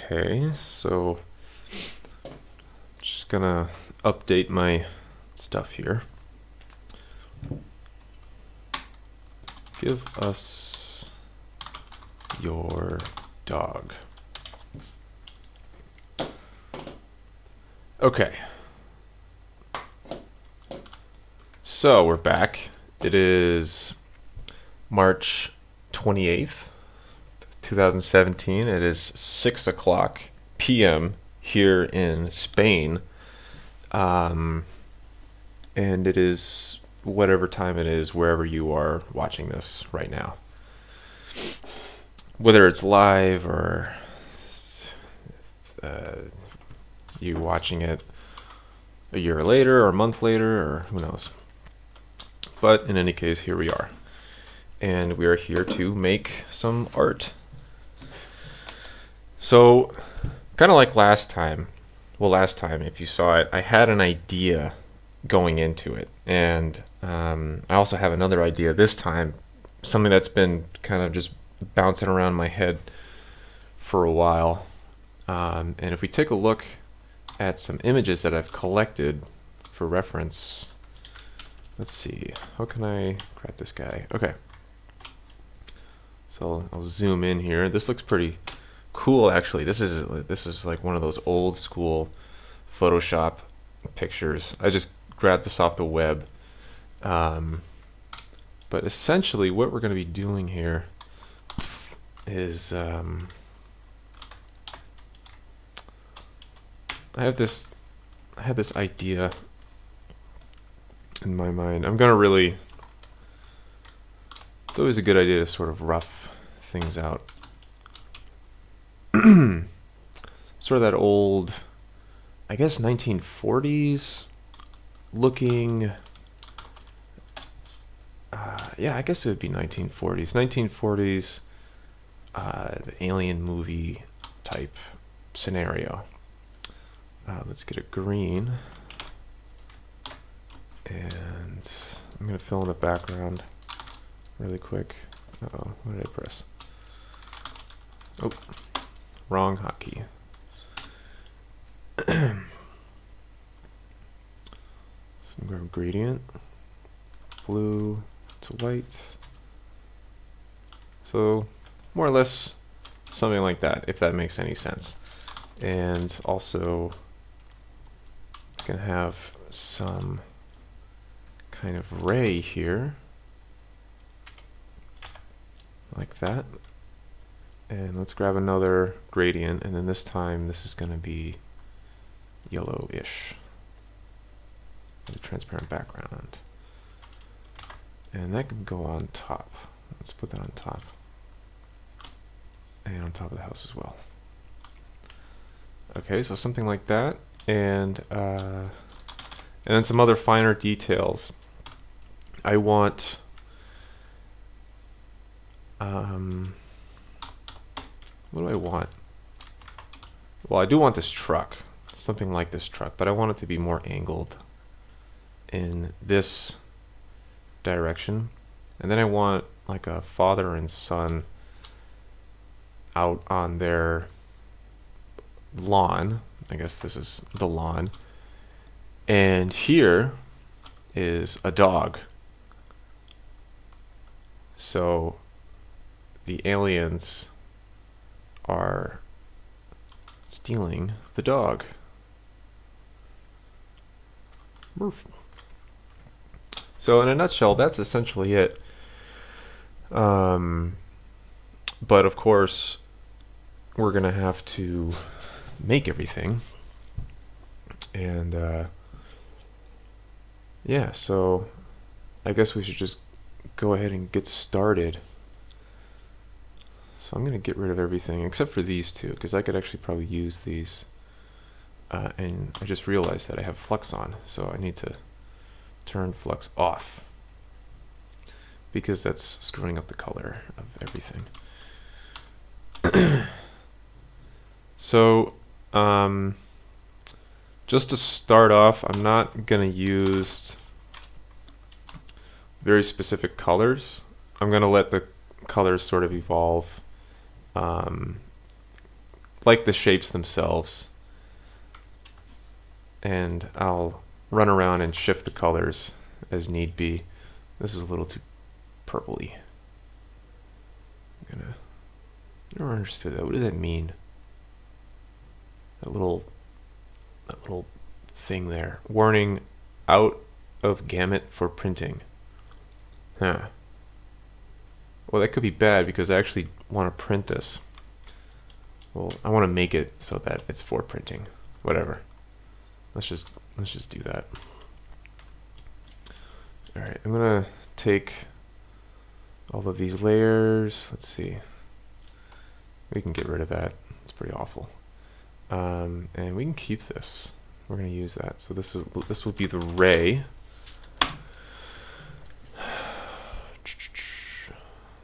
Okay, so just gonna update my stuff here. Give us your dog. Okay. So we're back. It is March 28th, 2017. It is 6 o'clock p.m. here in Spain. And it is whatever time it is wherever you are watching this right now. Whether it's live or you watching it a year later or a month later or who knows. But in any case, here we are. And we are here to make some art. So, kind of like last time, if you saw it, I had an idea going into it. And I also have another idea this time, something that's been kind of just bouncing around my head for a while. And if we take a look at some images that I've collected for reference, let's see, how can I grab this guy? Okay. So I'll zoom in here. This looks pretty cool, actually. This is like one of those old school Photoshop pictures. I just grabbed this off the web. But essentially what we're going to be doing here is I have this idea in my mind. I'm going to really, it's always a good idea to sort of rough things out. Sort of that old, I guess 1940s looking, yeah, I guess it would be 1940s. 1940s, the alien movie type scenario. Let's get a green. And I'm going to fill in the background really quick. Uh-oh, what did I press? Oh, wrong hotkey. Some gradient. Blue to white. So, more or less something like that, if that makes any sense. And also, I can have some kind of ray here, like that. And let's grab another gradient, and then this time this is going to be yellowish with a transparent background. And that can go on top. Let's put that on top. And on top of the house as well. Okay, so something like that. And then some other finer details. I want what do I want? Well, I do want this truck, something like this truck, but I want it to be more angled in this direction. And then I want like a father and son out on their lawn. I guess this is the lawn. And here is a dog. So the aliens are stealing the dog. So in a nutshell, that's essentially it. But of course, we're gonna have to make everything. And yeah, so I guess we should just go ahead and get started. So I'm going to get rid of everything except for these two, because I could actually probably use these. And I just realized that I have flux on, so I need to turn flux off, because that's screwing up the color of everything. So just to start off, I'm not going to use very specific colors. I'm going to let the colors sort of evolve like the shapes themselves, and I'll run around and shift the colors as need be. This is a little too purpley. I never understood that. What does that mean? That little thing there. Warning, out of gamut for printing. Huh. Well, that could be bad because I actually want to print this. Well, I want to make it so that it's for printing. Whatever. Let's just do that. All right, I'm gonna take all of these layers. Let's see. We can get rid of that. It's pretty awful. And we can keep this. We're gonna use that. So this will be the ray.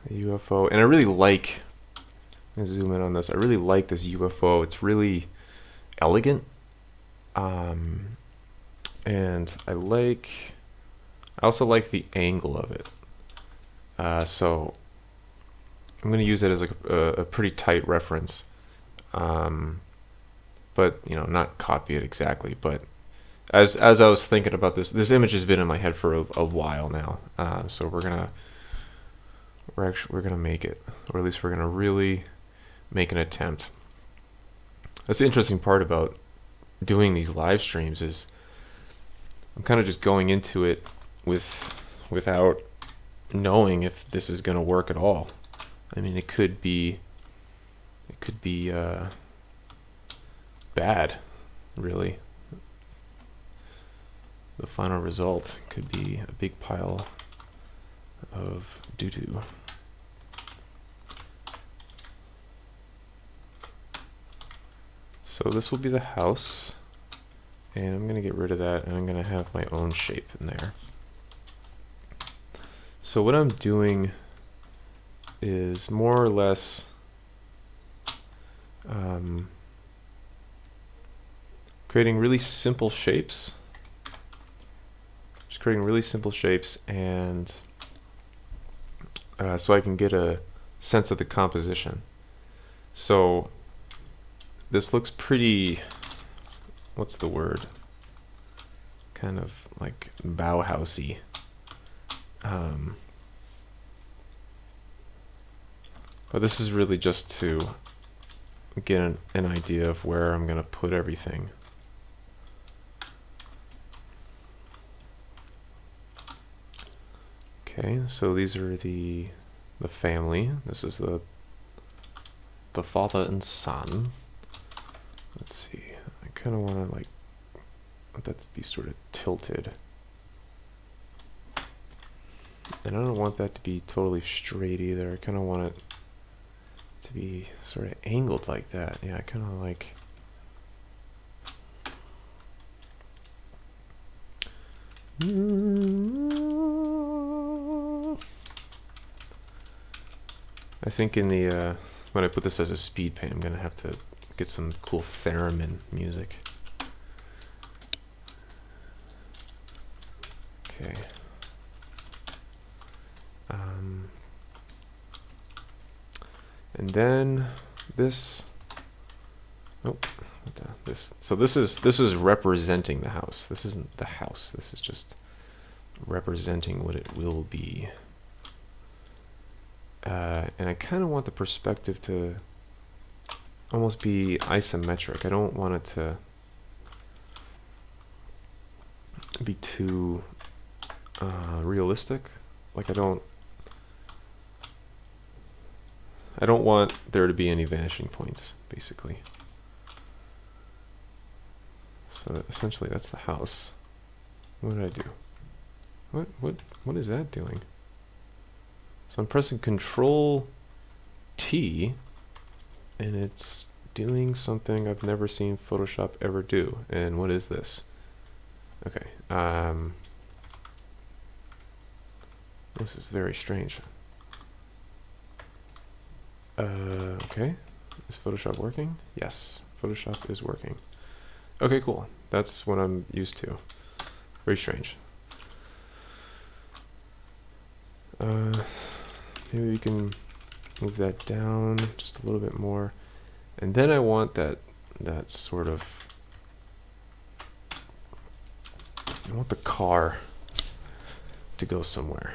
The UFO, and I really like. I'm gonna zoom in on this. I really like this UFO. It's really elegant, and I also like the angle of it. So I'm gonna use it as a pretty tight reference, but not copy it exactly. But as I was thinking about this image has been in my head for a while now. So we're gonna make it, or at least we're gonna really make an attempt. That's the interesting part about doing these live streams is I'm kind of just going into it without knowing if this is going to work at all. I mean, it could be bad, really. The final result could be a big pile of doo-doo. So this will be the house, and I'm going to get rid of that, and I'm going to have my own shape in there. So what I'm doing is more or less creating really simple shapes. Just creating really simple shapes, and so I can get a sense of the composition. So this looks pretty, what's the word? Kind of like Bauhausy. But this is really just to get an idea of where I'm going to put everything. Okay, so these are the family. This is the father and son. Let's see. I kind of want to like let that to be sort of tilted. And I don't want that to be totally straight either. I kind of want it to be sort of angled like that. Yeah, I kind of like. I think in the when I put this as a speed paint, I'm gonna have to get some cool theremin music. Okay. And then this. Nope. This. So this is representing the house. This isn't the house. This is just representing what it will be. And I kind of want the perspective to almost be isometric. I don't want it to be too realistic. Like I don't want there to be any vanishing points, basically. So essentially that's the house. What did I do? What is that doing? So I'm pressing Control T, and it's doing something I've never seen Photoshop ever do. And what is this? Okay. This is very strange. Okay. Is Photoshop working? Yes, Photoshop is working. Okay, cool. That's what I'm used to. Very strange. Maybe we can move that down just a little bit more. And then I want that sort of, I want the car to go somewhere.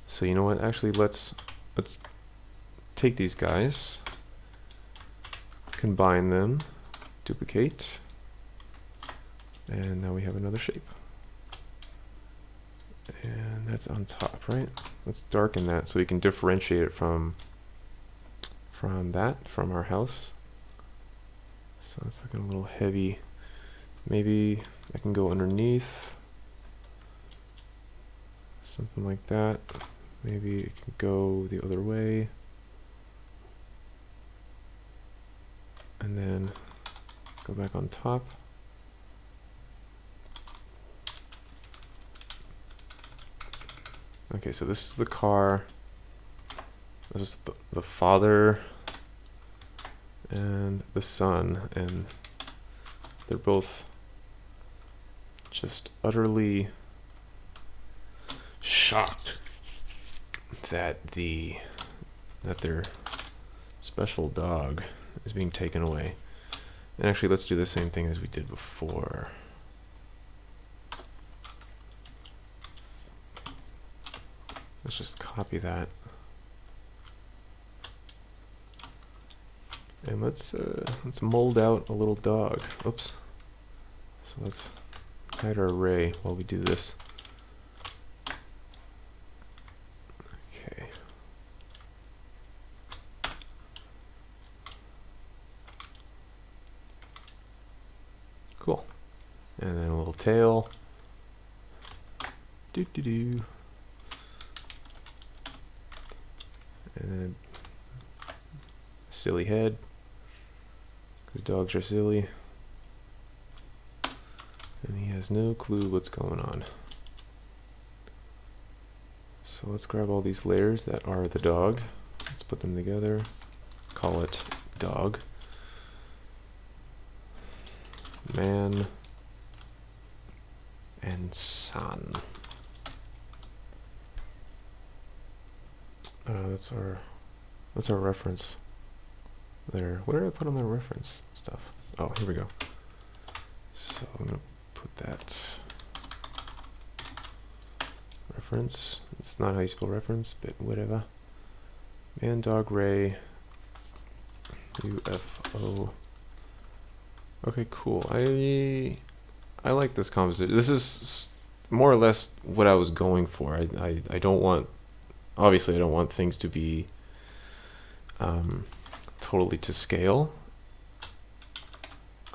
So you know what? Actually, let's take these guys, combine them, duplicate, and now we have another shape. And that's on top, right? Let's darken that so we can differentiate it from our house. So it's looking a little heavy. Maybe I can go underneath, something like that. Maybe it can go the other way, and then go back on top. Okay, so this is the car. This is the father and the son, and they're both just utterly shocked that their special dog is being taken away. And actually, let's do the same thing as we did before. Let's just copy that. And let's mold out a little dog. Oops. So let's hide our array while we do this. Okay. Cool. And then a little tail. Do do do. And then a silly head, because dogs are silly. And he has no clue what's going on. So let's grab all these layers that are the dog. Let's put them together. Call it dog. Man and son. That's our reference there. Where did I put on my reference stuff? Oh, here we go. So I'm gonna put that reference. It's not how you spell reference, but whatever. Man, dog, ray, UFO. Okay, cool. I like this composition. This is more or less what I was going for. I don't want, obviously I don't want things to be totally to scale.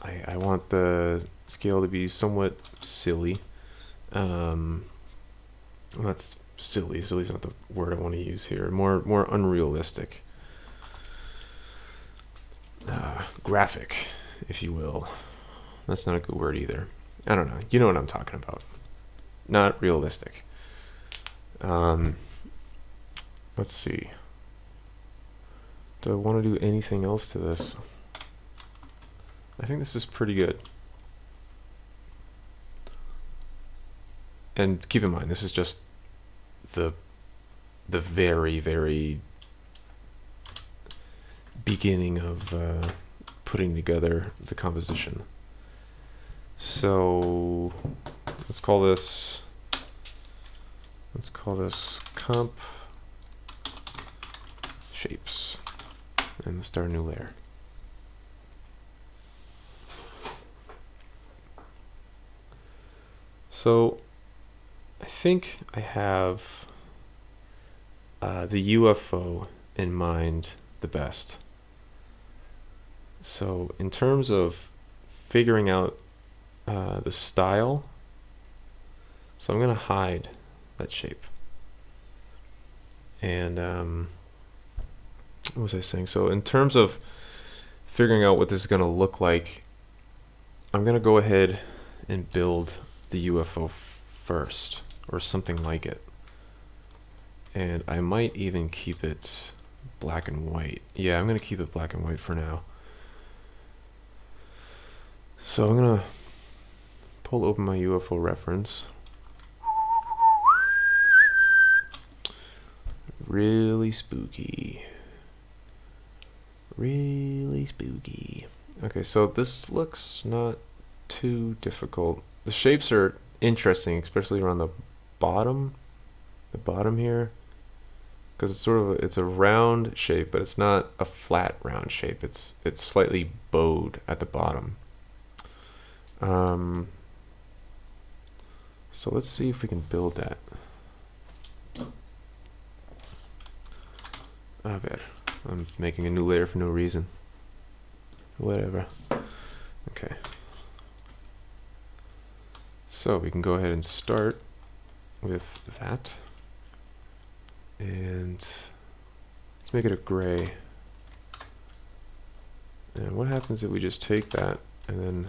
I want the scale to be somewhat silly. That's silly. Silly's not the word I want to use here. More unrealistic. Graphic, if you will. That's not a good word either. I don't know. You know what I'm talking about. Not realistic. Let's see. Do I want to do anything else to this? I think this is pretty good. And keep in mind, this is just the very, very beginning of putting together the composition. So let's call this comp shapes, and let's start a new layer. So I think I have the UFO in mind the best. So in terms of figuring out the style, so I'm going to hide that shape. And what was I saying? So in terms of figuring out what this is going to look like, I'm going to go ahead and build the UFO first, or something like it. And I might even keep it black and white. Yeah, I'm going to keep it black and white for now. So I'm going to pull open my UFO reference. Really spooky. Really Really spooky. Okay, so this looks not too difficult. The shapes are interesting, especially around the bottom here, because it's sort of it's a round shape, but it's not a flat round shape. It's slightly bowed at the bottom. So let's see if we can build that. A ver, I'm making a new layer for no reason. Whatever. Okay. So we can go ahead and start with that. And let's make it a gray. And what happens if we just take that and then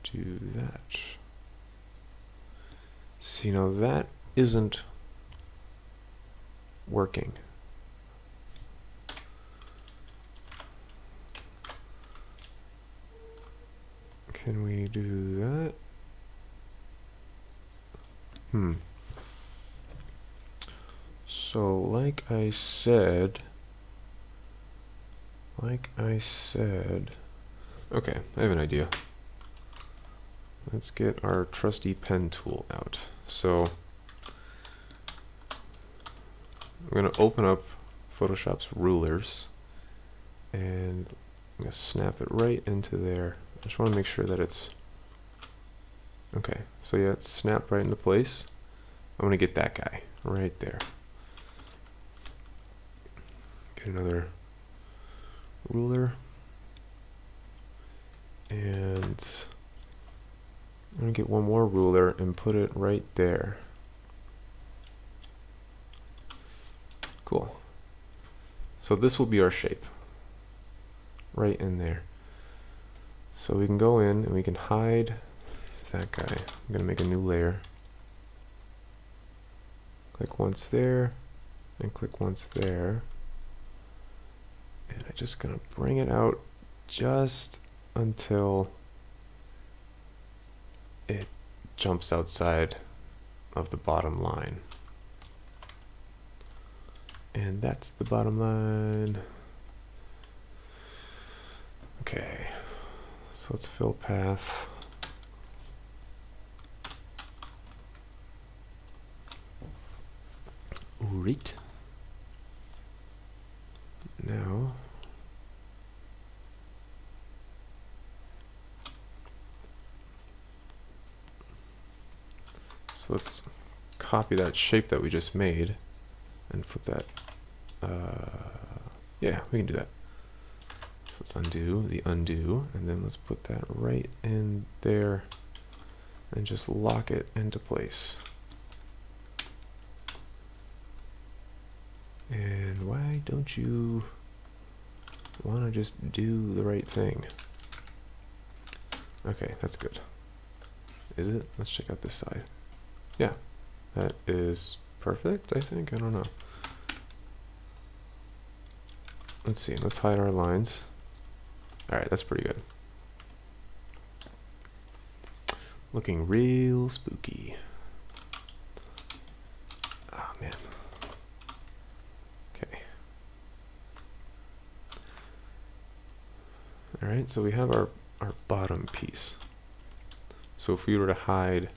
do that? See, now that isn't working. Can we do that? So like I said, okay, I have an idea. Let's get our trusty pen tool out. So I'm going to open up Photoshop's rulers and I'm going to snap it right into there. I just want to make sure that it's okay. So yeah, it's snapped right into place. I'm going to get that guy right there. Get another ruler and I'm going to get one more ruler and put it right there. Cool. So this will be our shape. Right in there. So we can go in and we can hide that guy. I'm going to make a new layer. Click once there and click once there. And I'm just going to bring it out just until it jumps outside of the bottom line. And that's the bottom line. Okay, so let's fill path. Right. Now, so let's copy that shape that we just made and flip that. Yeah, we can do that. So let's undo the undo, and then let's put that right in there and just lock it into place. And why don't you want to just do the right thing? Okay, that's good. Is it? Let's check out this side. Yeah, that is perfect, I think. I don't know. Let's see. Let's hide our lines. All right, that's pretty good. Looking real spooky. Oh, man. Okay. All right, so we have our bottom piece. So if we were to hide,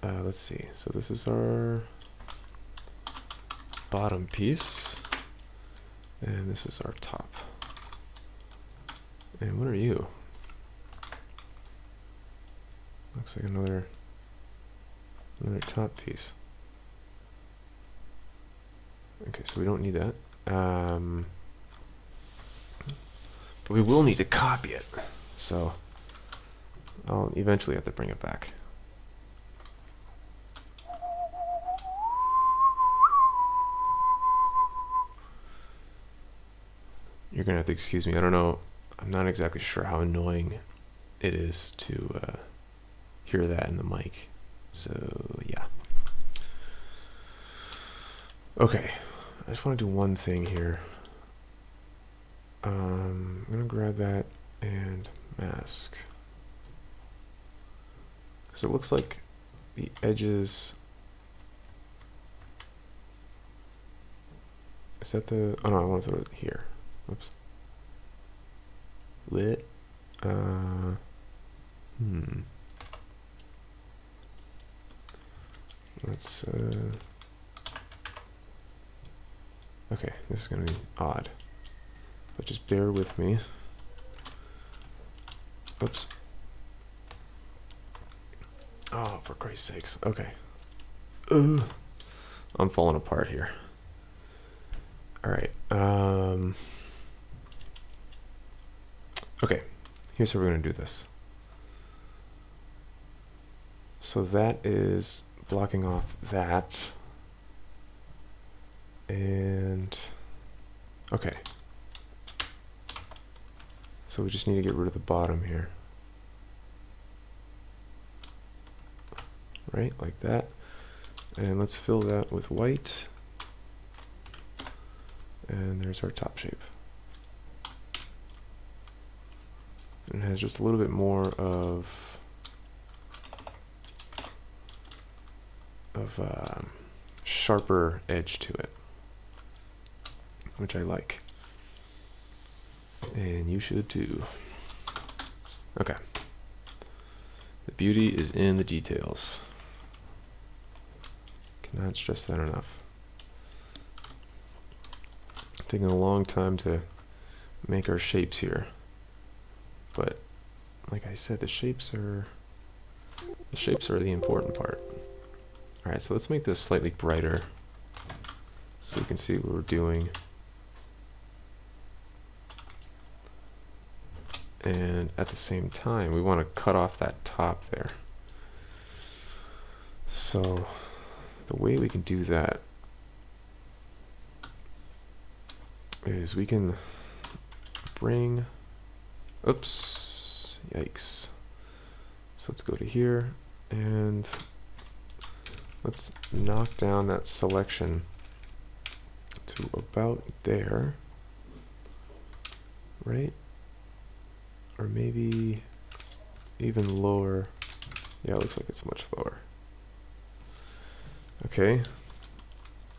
let's see. So this is our bottom piece, and this is our top. And what are you? Looks like another top piece. Okay, so we don't need that. But we will need to copy it. So I'll eventually have to bring it back. You're gonna have to excuse me. I don't know. I'm not exactly sure how annoying it is to hear that in the mic. So yeah. Okay, I just want to do one thing here. I'm gonna grab that and mask. So it looks like the edges. Is that the? Oh no, I want to throw it here. Oops. lit. Let's okay, this is gonna be odd, but just bear with me. Oops. Oh, for Christ's sakes. Okay. I'm falling apart here. All right. Okay. Here's how we're going to do this. So that is blocking off that. And okay. So we just need to get rid of the bottom here. Right, like that. And let's fill that with white. And there's our top shape. And it has just a little bit more of sharper edge to it, which I like. And you should too. Okay. The beauty is in the details. Cannot stress that enough. Taking a long time to make our shapes here, but like I said, the shapes are the important part. All right, so let's make this slightly brighter so we can see what we're doing. And at the same time, we want to cut off that top there. So the way we can do that is we can bring, oops, yikes. So let's go to here and let's knock down that selection to about there, right? Or maybe even lower. Yeah, it looks like it's much lower. Okay,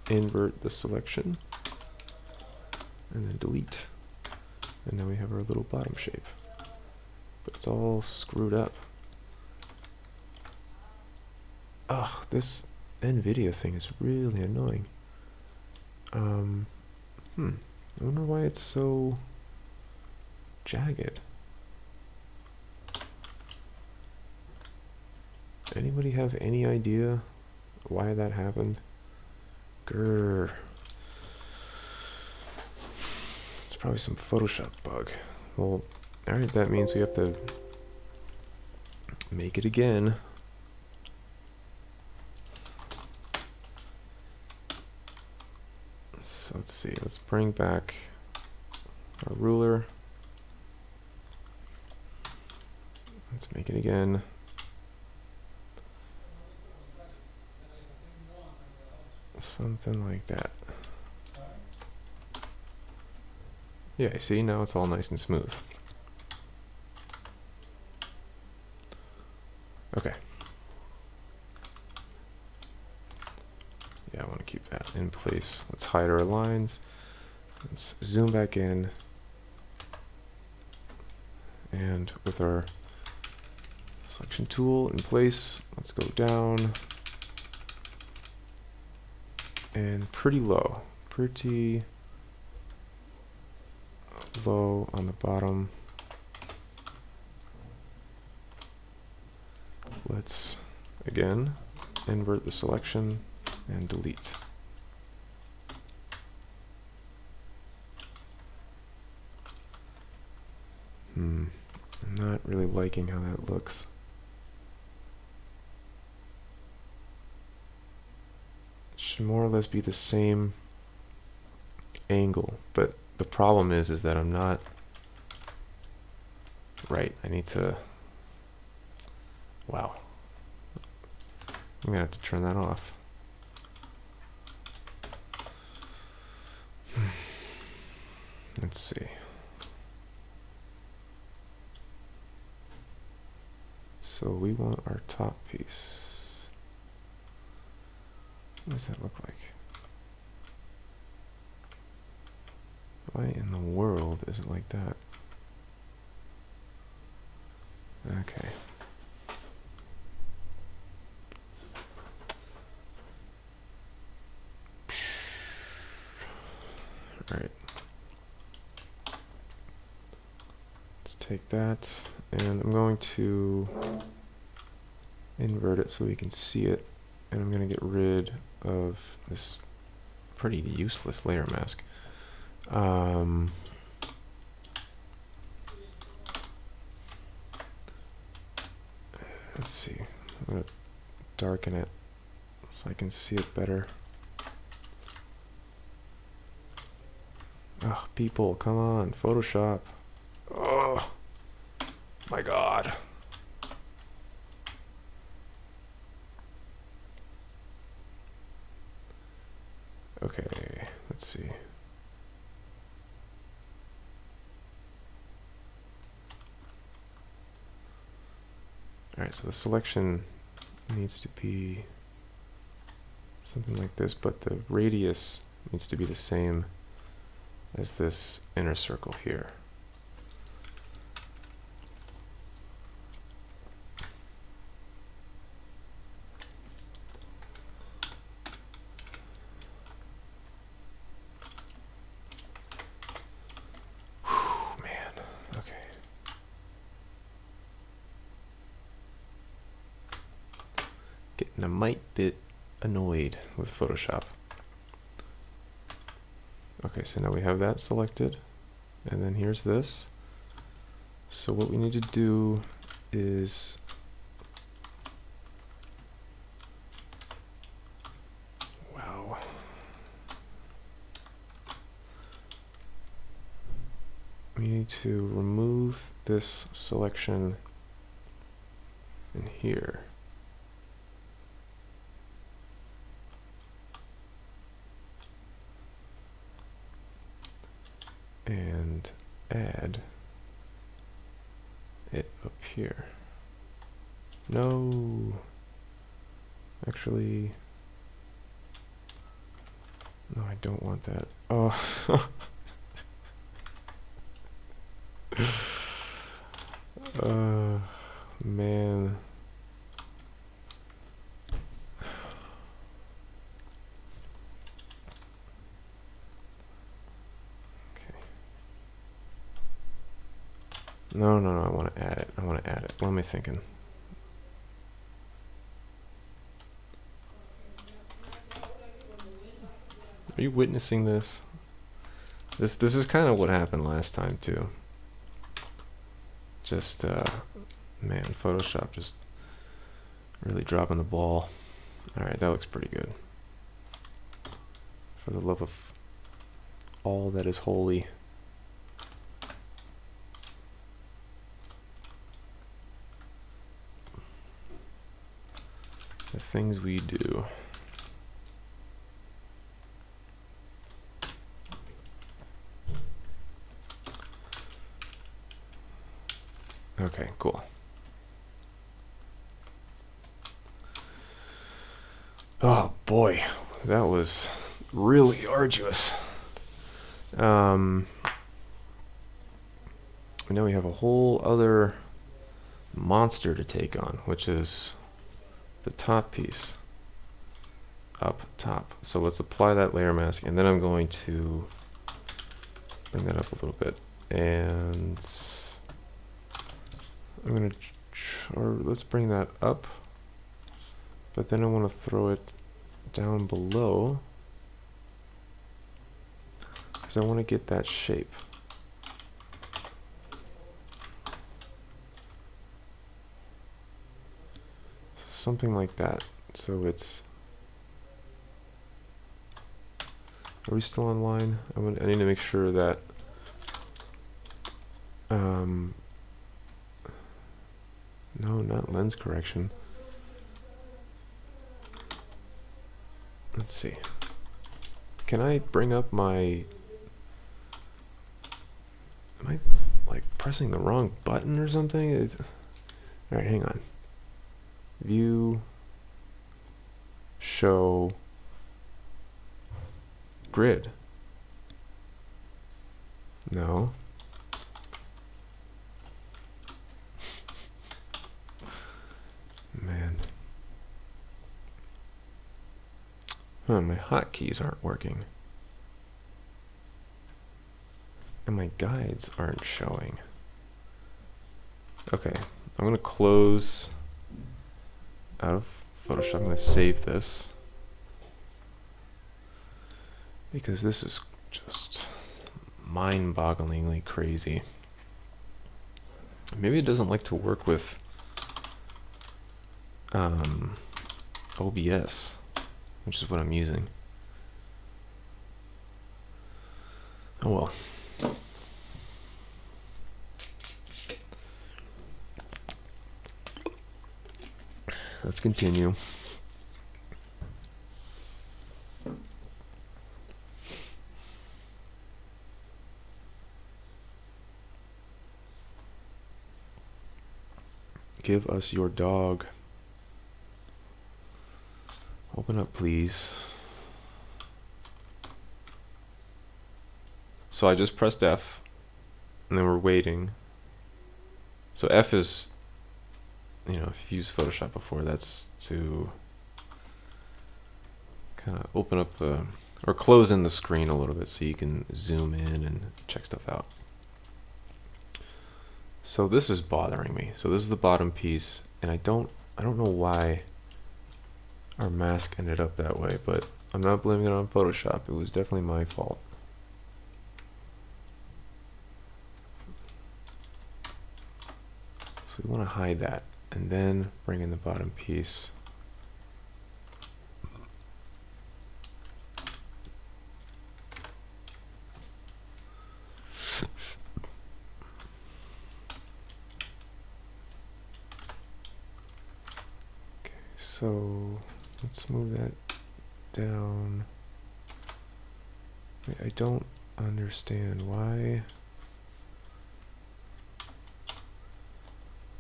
invert the selection and then delete. And now we have our little bottom shape. But it's all screwed up. Ugh, this NVIDIA thing is really annoying. I wonder why it's so jagged. Anybody have any idea why that happened? Grr. It's probably some Photoshop bug. Well, alright, that means we have to make it again. So let's see, let's bring back our ruler. Let's make it again. Something like that. Yeah, see, now it's all nice and smooth. Okay. Yeah, I want to keep that in place. Let's hide our lines. Let's zoom back in. And with our selection tool in place, let's go down. And pretty low on the bottom. Let's again invert the selection and delete. I'm not really liking how that looks. Should more or less be the same angle, but the problem is that I'm not right. I need to, wow, I'm gonna have to turn that off. Let's see. So we want our top piece. What does that look like? Why in the world is it like that? Okay. All right. Let's take that, and I'm going to invert it so we can see it, and I'm going to get rid of this pretty useless layer mask. Let's see. I'm going to darken it so I can see it better. Oh, people, come on, Photoshop. Oh, my God. Okay, let's see. Alright, so the selection needs to be something like this, but the radius needs to be the same as this inner circle here. Whew, man, okay. Getting a mite bit annoyed with Photoshop. Okay, so now we have that selected, and then here's this. So what we need to do is wow. We need to remove this selection in here. And add it up here. No, actually, no, I don't want that. Oh, man. No, no, no, I want to add it. I want to add it. What am I thinking? Are you witnessing this? This is kind of what happened last time too. Just man, Photoshop just really dropping the ball. All right, that looks pretty good. For the love of all that is holy. The things we do. Okay, cool. Oh boy, that was really arduous. Now we have a whole other monster to take on, which is the top piece up top. So let's apply that layer mask, and then I'm going to bring that up a little bit, and I'm going to, or let's bring that up, but then I want to throw it down below because I want to get that shape. Something like that. So it's, are we still online? I need to make sure that no, not lens correction. Let's see. Can I bring up my, am I like pressing the wrong button or something? All right, hang on. View, show, grid. No. My hotkeys aren't working. And my guides aren't showing. Okay, I'm going to close out of Photoshop. I'm going to save this, because this is just mind-bogglingly crazy. Maybe it doesn't like to work with OBS, which is what I'm using. Oh well. Let's continue. Give us your dog. Open up, please. So I just pressed F, and then we're waiting. So F is, if you've used Photoshop before, that's to kind of open up the, or close in the screen a little bit so you can zoom in and check stuff out. So this is bothering me. So this is the bottom piece, and I don't know why our mask ended up that way, but I'm not blaming it on Photoshop. It was definitely my fault. So we want to hide that, and then bring in the bottom piece. Okay, so let's move that down. Wait, I don't understand why.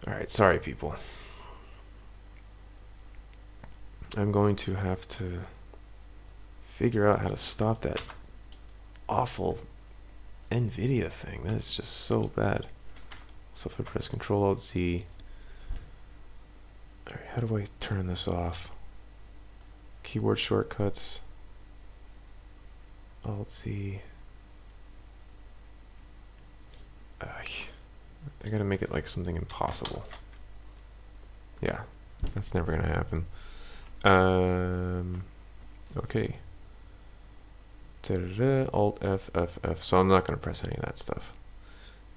Alright, sorry people. I'm going to have to figure out how to stop that awful NVIDIA thing. That is just so bad. So if I press Control Alt Z. Alright, how do I turn this off? Keyboard shortcuts. Alt Z. I gotta make it like something impossible. Yeah, that's never gonna happen. Okay. Alt F F F. So I'm not gonna press any of that stuff.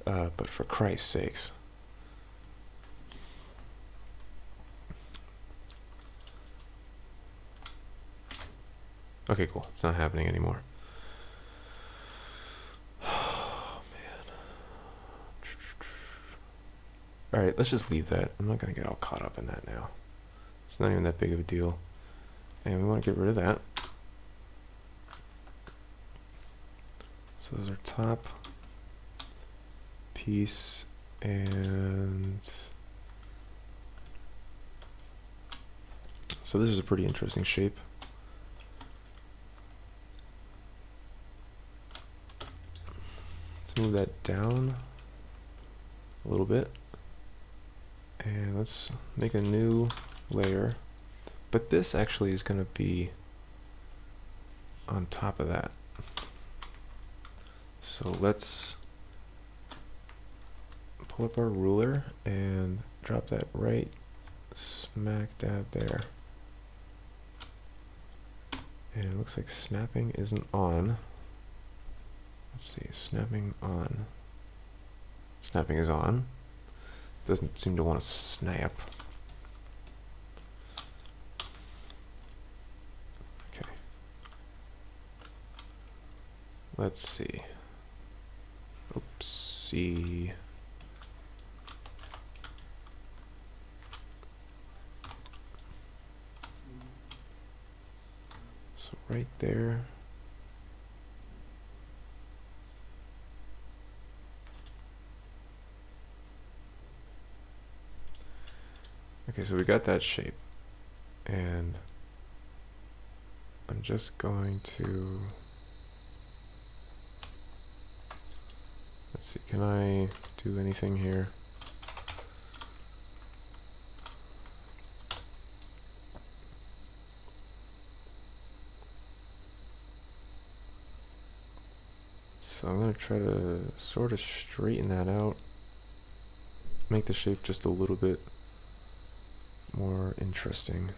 But for Christ's sakes. Okay, cool. It's not happening anymore. Alright, let's just leave that. I'm not going to get all caught up in that now. It's not even that big of a deal. And we want to get rid of that. So there's our top piece, and so this is a pretty interesting shape. Let's move that down a little bit. And let's make a new layer. But this actually is going to be on top of that. So let's pull up our ruler and drop that right smack dab there. And it looks like snapping isn't on. Let's see, snapping on. Snapping is on. Doesn't seem to want to snap. Okay. Let's see. Oopsie. So right there. Okay, so we got that shape, and I'm just going to, let's see, can I do anything here? I'm going to try to sort of straighten that out. Make the shape just a little bit more interesting.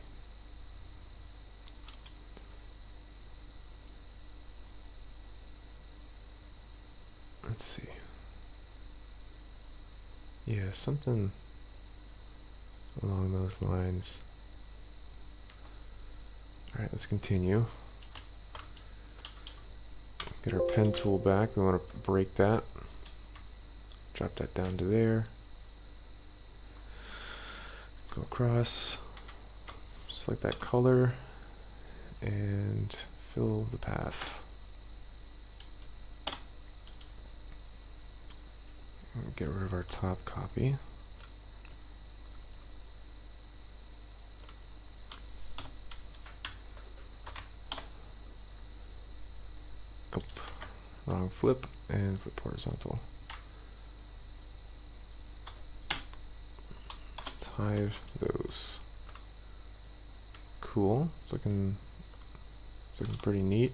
Let's see. Yeah, something along those lines. Alright, let's continue. Get our pen tool back. We want to break that. Drop that down to there. Go across. Select that color and fill the path. Get rid of our top copy. Oh, wrong flip, and flip horizontal. Hide those. Cool. It's looking pretty neat.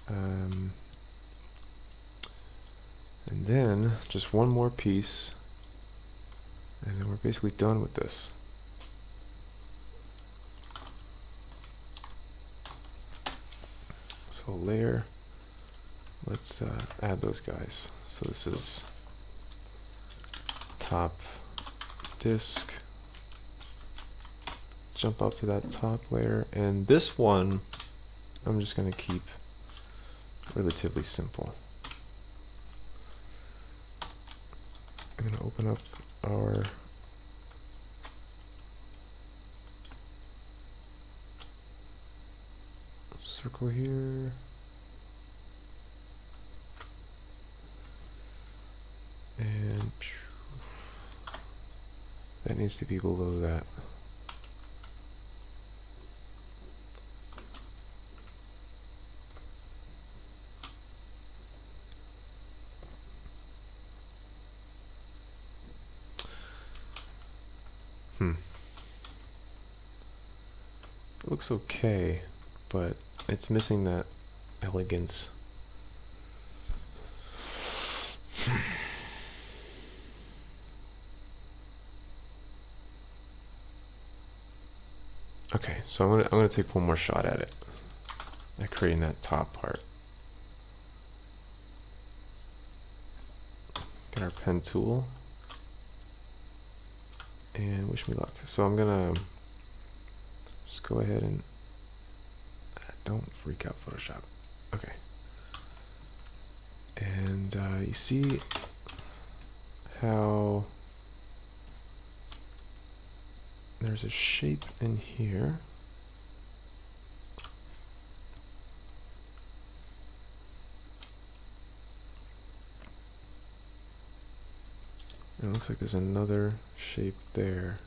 And then just one more piece, and then we're basically done with this. So layer, let's add those guys. So this is top disk. Jump up to that top layer, and this one I'm just going to keep relatively simple. I'm going to open up our circle here. And that needs to be below that. It looks okay, but it's missing that elegance. Okay, so I'm gonna take one more shot at it, at creating that top part. Get our pen tool, and wish me luck. So I'm gonna just go ahead and don't freak out, Photoshop. Okay, and you see how there's a shape in here. It looks like there's another shape there,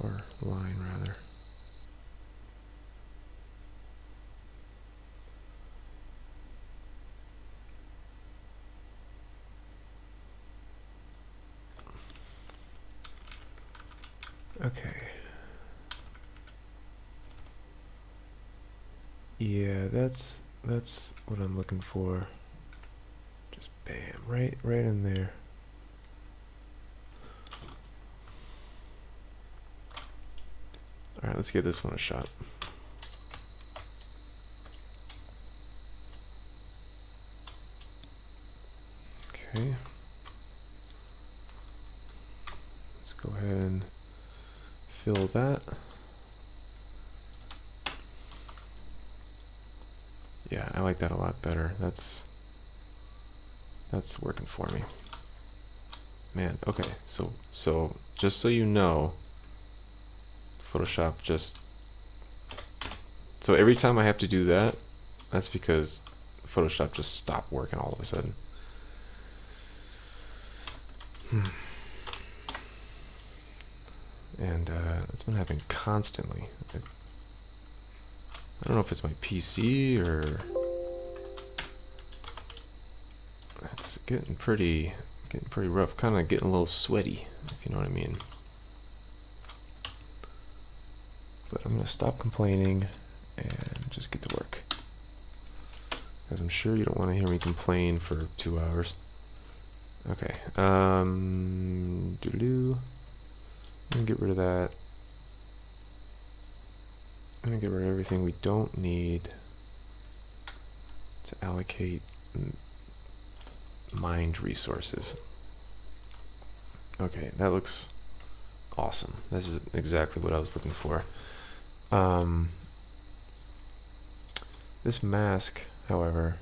or line rather. Okay. Yeah, that's what I'm looking for. Just bam, right in there. All right, let's give this one a shot. Okay. Let's go ahead and fill that. Yeah, I like that a lot better. That's working for me. Man, okay. So just so you know, Photoshop just, so every time I have to do that, that's because Photoshop just stopped working all of a sudden. And that's been happening constantly. I don't know if it's my PC or it's getting pretty rough. Kind of getting a little sweaty, if you know what I mean. But I'm gonna stop complaining and just get to work. because I'm sure you don't want to hear me complain for 2 hours. Okay, doo-doo. I'm gonna get rid of that. I'm gonna get rid of everything we don't need to allocate mind resources. Okay, that looks awesome. This is exactly what I was looking for. This mask, however,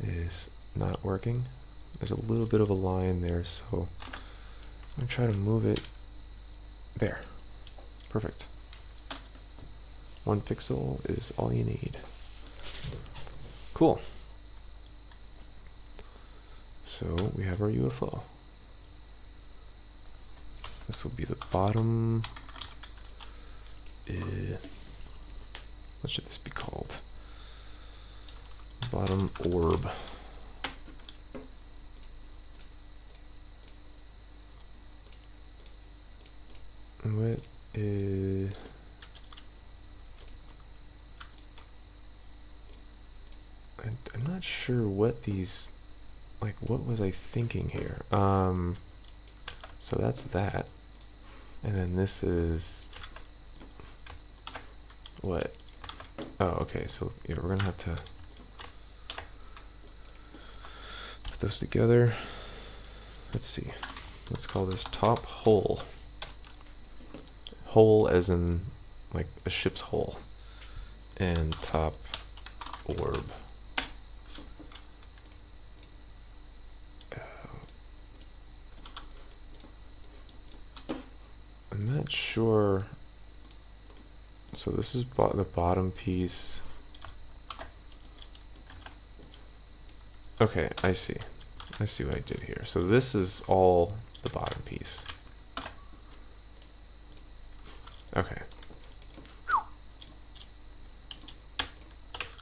is not working. There's a little bit of a line there, so I'm gonna try to move it there. Perfect. 1 pixel is all you need. Cool. So we have our UFO. This will be the bottom. What should this be called? Bottom orb. What is... I'm not sure what these... Like, what was I thinking here? So that's that. And then this is... What? Oh, okay, so yeah, we're gonna have to put those together. Let's see. Let's call this top hole. Hole as in like a ship's hull. And top orb. I'm not sure. So this is the bottom piece. Okay, I see. I see what I did here. So this is all the bottom piece. Okay.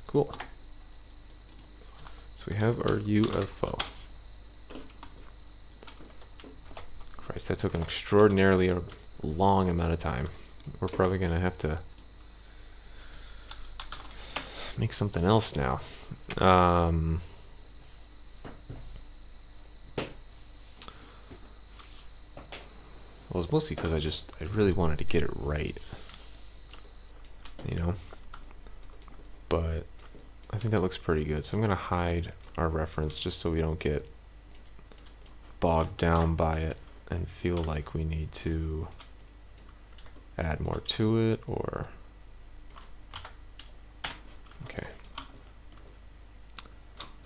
Cool. So we have our UFO. Christ, that took an extraordinarily long amount of time. We're probably going to have to make something else now. Well, it's mostly because I really wanted to get it right. You know? But I think that looks pretty good. So I'm going to hide our reference just so we don't get bogged down by it and feel like we need to add more to it or... Okay.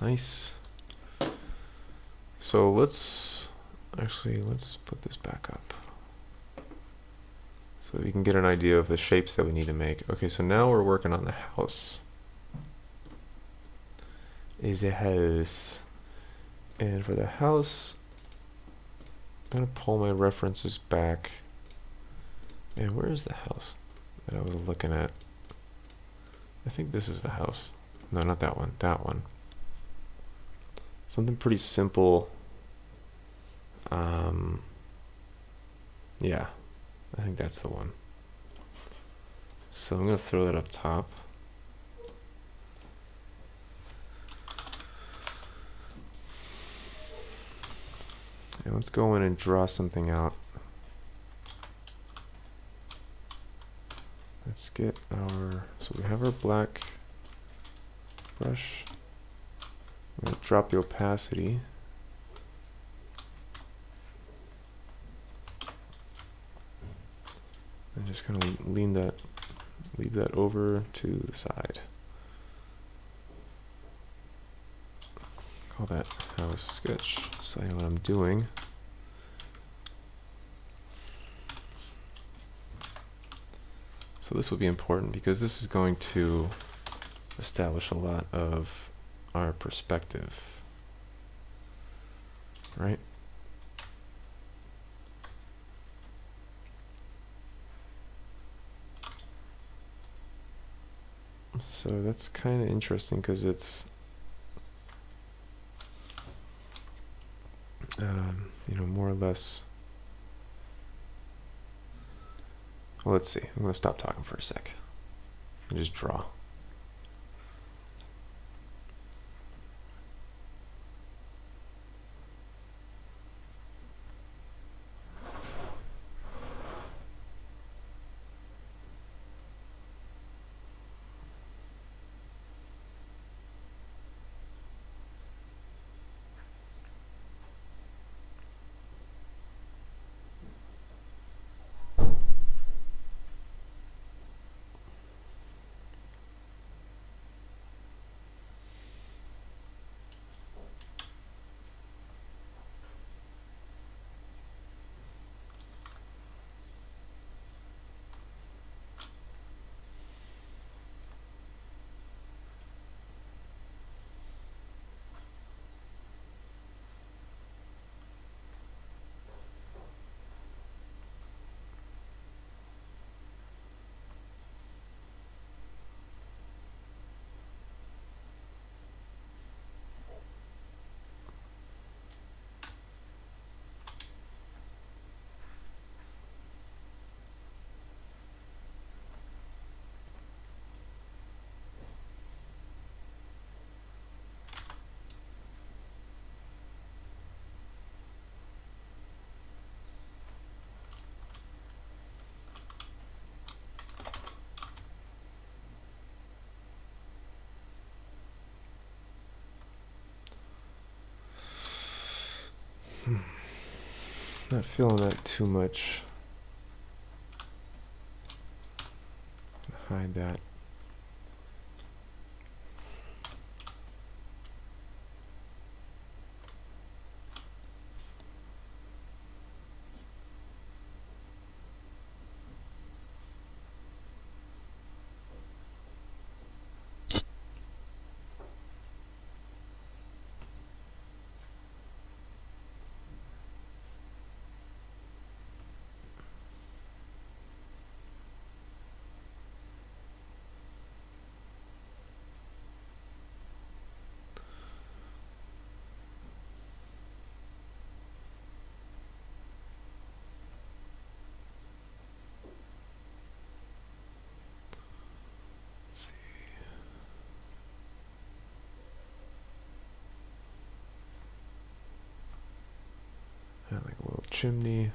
Nice. So let's put this back up so that we can get an idea of the shapes that we need to make. Okay, so now we're working on the house. Is a house. And for the house, I'm gonna pull my references back. And where is the house that I was looking at? I think this is the house. No, not that one. That one. Something pretty simple. Yeah, I think that's the one. So I'm going to throw that up top. And let's go in and draw something out. Let's get our, so we have our black brush. I'm going to drop the opacity. And just kind of leave that over to the side. Call that house sketch so I know what I'm doing. So this will be important because this is going to establish a lot of our perspective, right? So that's kind of interesting because it's, you know, more or less. Well, let's see. I'm going to stop talking for a sec and just draw. Not feeling that too much. Hide that. Like a little chimney.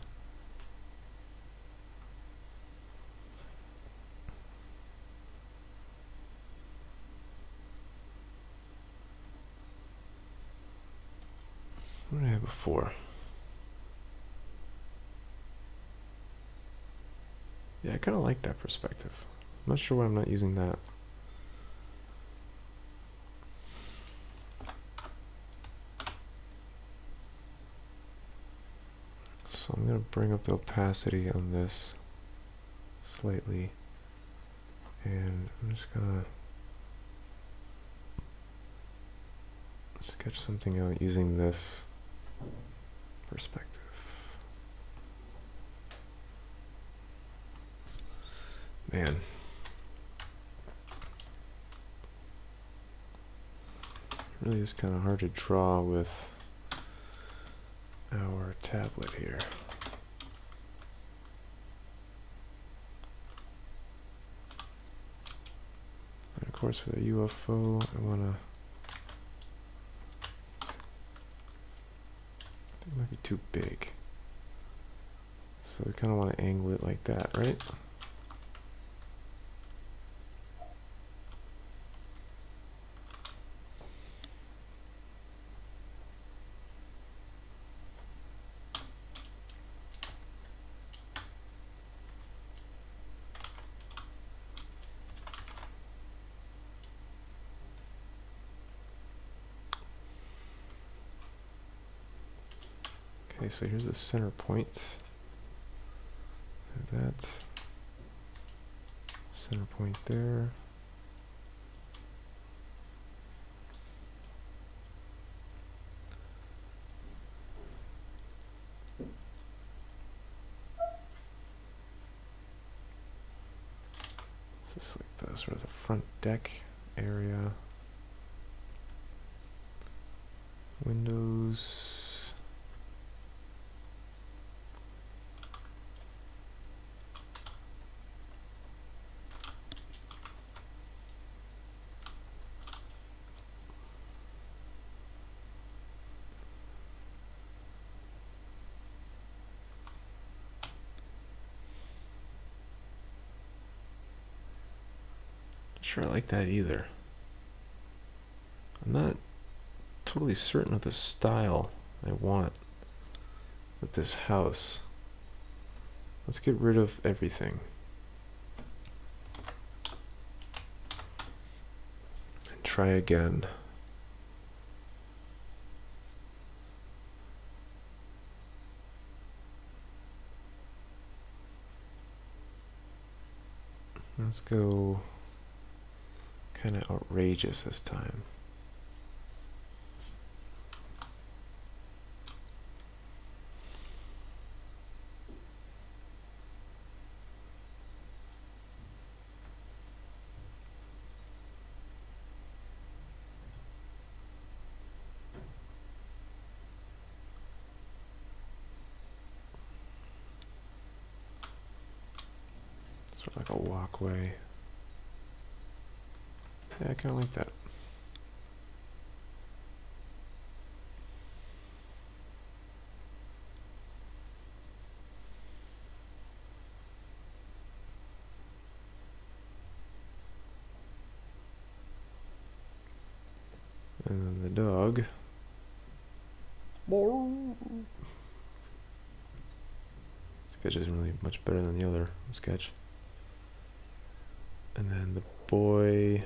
What did I have before? Yeah, I kind of like that perspective. I'm not sure why I'm not using that. So I'm going to bring up the opacity on this slightly. And I'm just going to sketch something out using this perspective. Man. Really is kind of hard to draw with our tablet here. And of course for the UFO, I want to... It might be too big. So we kind of want to angle it like that, right? Okay, so here's the center point. And that center point there. Just like the sort of the front deck area. Windows. Sure, I like that either. I'm not totally certain of the style I want with this house. Let's get rid of everything. And try again. Let's go kind of outrageous this time. Sort of like a walkway. Yeah, I kind of like that. And then the dog. sketch isn't really much better than the other sketch. And then the boy.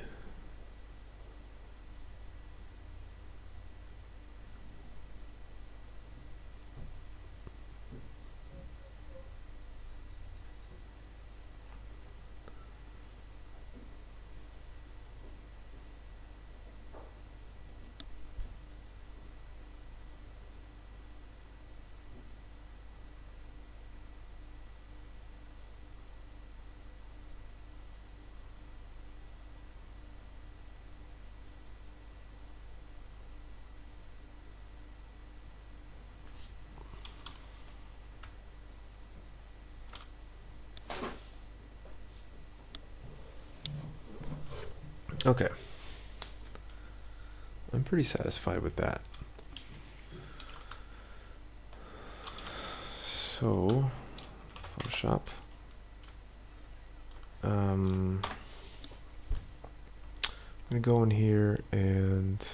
Okay. I'm pretty satisfied with that. So, Photoshop. I'm gonna go in here and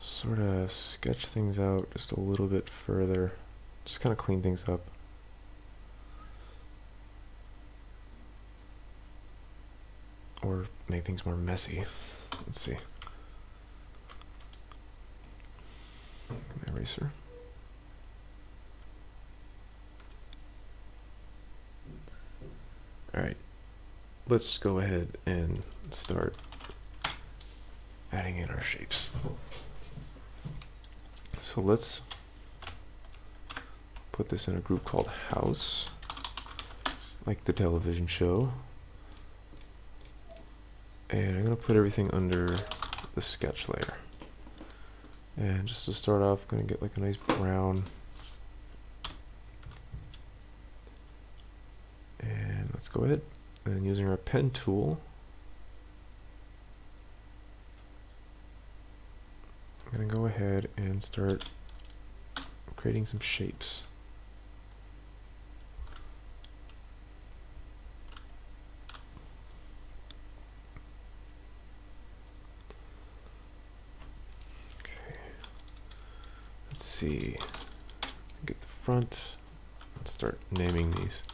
sort of sketch things out just a little bit further. Just kind of clean things up. Or make things more messy. Let's see. Eraser. Alright. Let's go ahead and start adding in our shapes. So let's put this in a group called House, like the television show. And I'm going to put everything under the sketch layer. And just to start off, I'm going to get like a nice brown. And let's go ahead and using our pen tool, I'm going to go ahead and start creating some shapes. See, get the front and start naming these.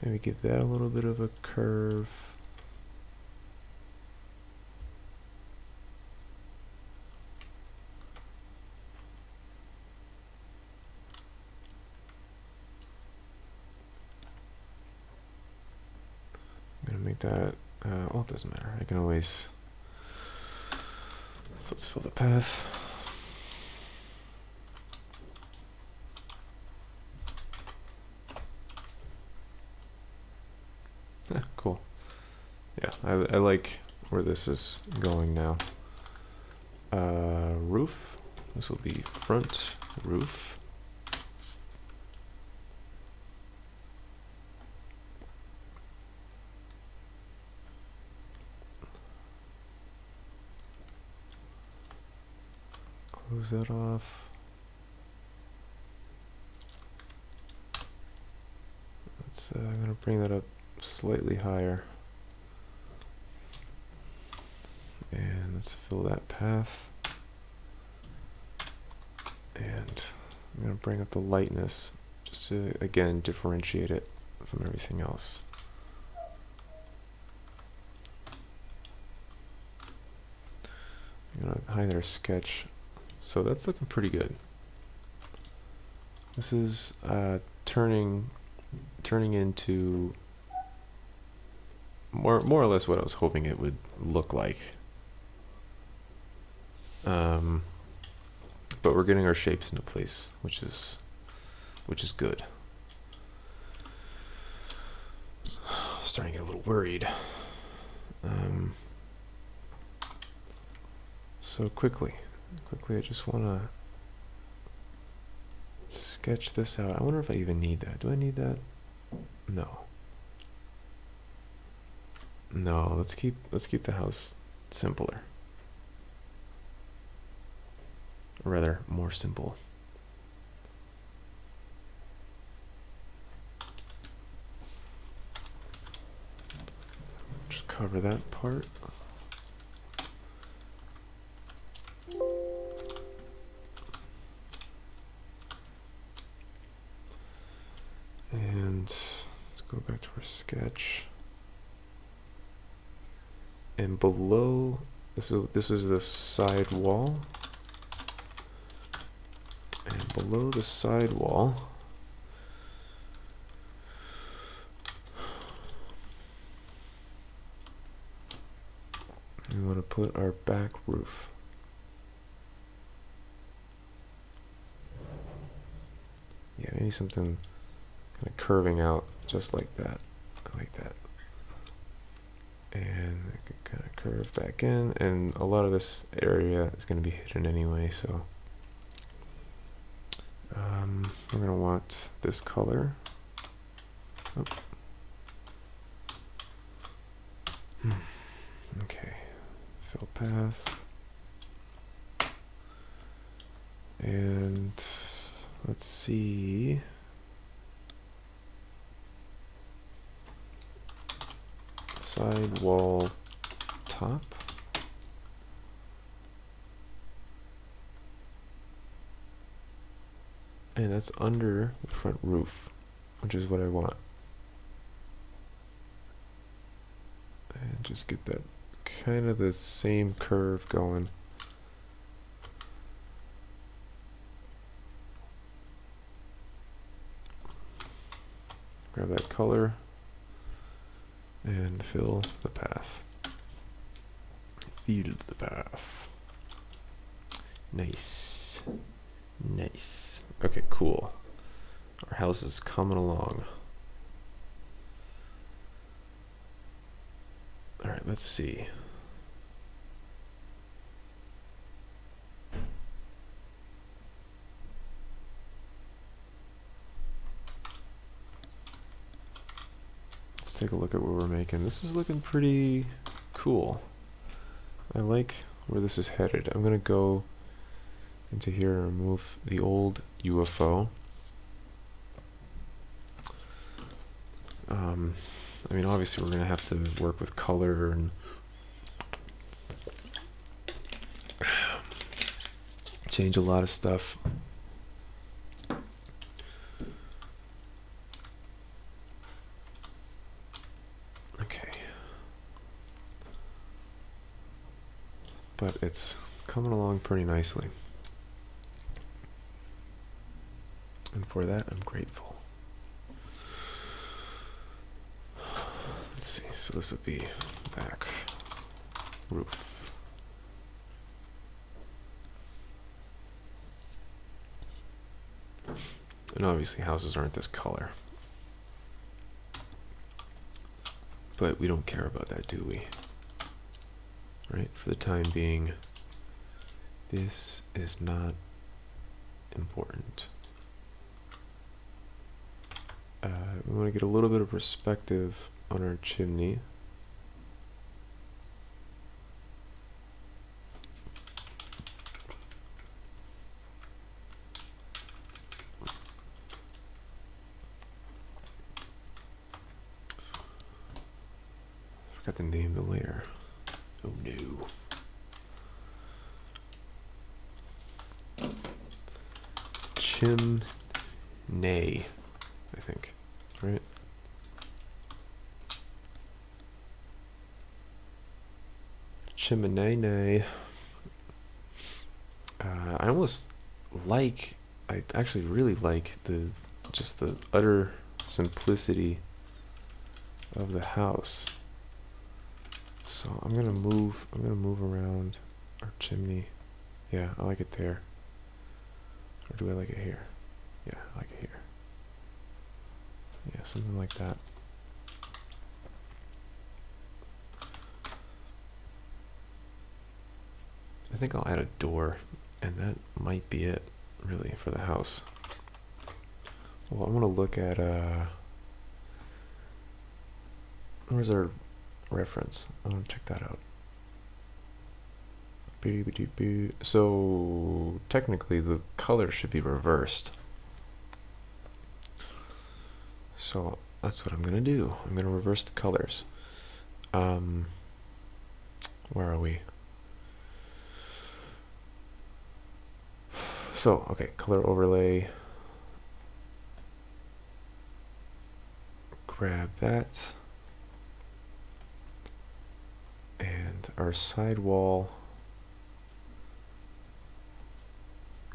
Maybe give that a little bit of a curve. Make that, well, it doesn't matter. I can always, so let's fill the path. Cool. Yeah, I like where this is going now. Roof, this will be front roof. Close that off. I'm going to bring that up slightly higher. And let's fill that path. And I'm going to bring up the lightness just to, again, differentiate it from everything else. I'm going to hide our sketch. So that's looking pretty good. This is turning into more or less what I was hoping it would look like. But we're getting our shapes into place, which is good. Starting to get a little worried. So quickly, I just want to sketch this out. I wonder if I even need that. Do I need that? No. No, let's keep the house simpler. Or rather, more simple. cover that part. And let's go back to our sketch. And below, this is the side wall. And below the side wall, we want to put our back roof. Yeah, maybe something kind of curving out just like that. I like that. And it could kind of curve back in, and a lot of this area is going to be hidden anyway, so we're going to want this color. Oh. Okay, fill path, and let's see. Side wall top. And that's under the front roof, which is what I want. And just get that kind of the same curve going. Grab that color and fill the path. Fill the path. Nice. Nice. Okay, cool. Our house is coming along. Alright, let's see. Let's take a look at what we're making. This is looking pretty cool. I like where this is headed. I'm gonna go into here and remove the old UFO. I mean, obviously we're gonna have to work with color and change a lot of stuff. Okay. But it's coming along pretty nicely. And for that, I'm grateful. Let's see, so this would be back roof. And obviously houses aren't this color. But we don't care about that, do we? Right? For the time being, this is not important. We want to get a little bit of perspective on our chimney. Forgot to name the layer. Oh no. Chimney, I think, right? Chimney. I almost like, I actually really like just the utter simplicity of the house. So I'm gonna move around our chimney. Yeah, I like it there. Or do I like it here? Yeah, I like it here. Yeah, something like that. I think I'll add a door, and that might be it, really, for the house. Well, I want to look at, where's our reference? I want to check that out. So, technically, the color should be reversed. So, that's what I'm going to do. I'm going to reverse the colors. Where are we? So, okay, color overlay. Grab that. And our sidewall.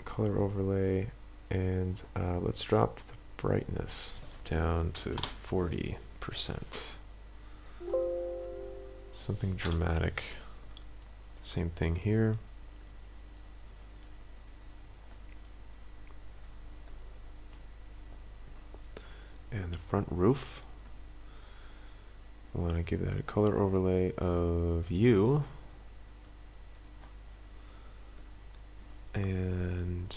Color overlay. And let's drop the brightness down to 40%. Something dramatic. Same thing here. And the front roof, I want to give that a color overlay of you. And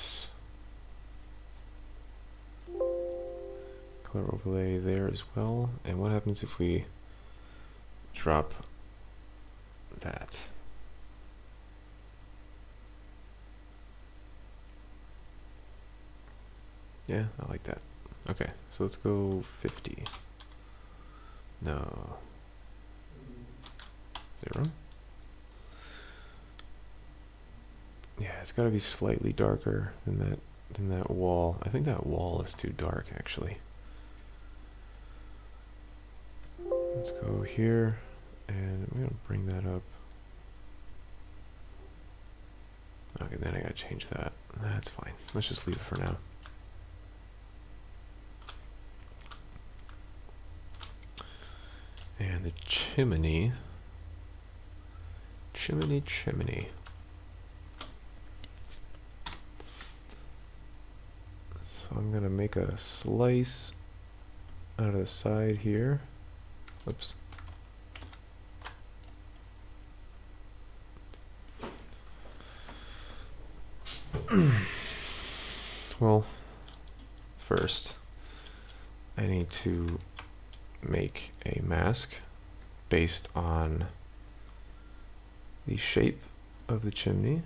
color overlay there as well. And what happens if we drop that? Yeah, I like that. Okay, so let's go 50. No. 0. Yeah, it's got to be slightly darker than that wall. I think that wall is too dark, actually. Let's go here, and I'm gonna bring that up. Okay, then I gotta change that. That's fine. Let's just leave it for now. And the chimney. Chimney. So I'm gonna make a slice out of the side here. Oops. Well, first I need to make a mask based on the shape of the chimney.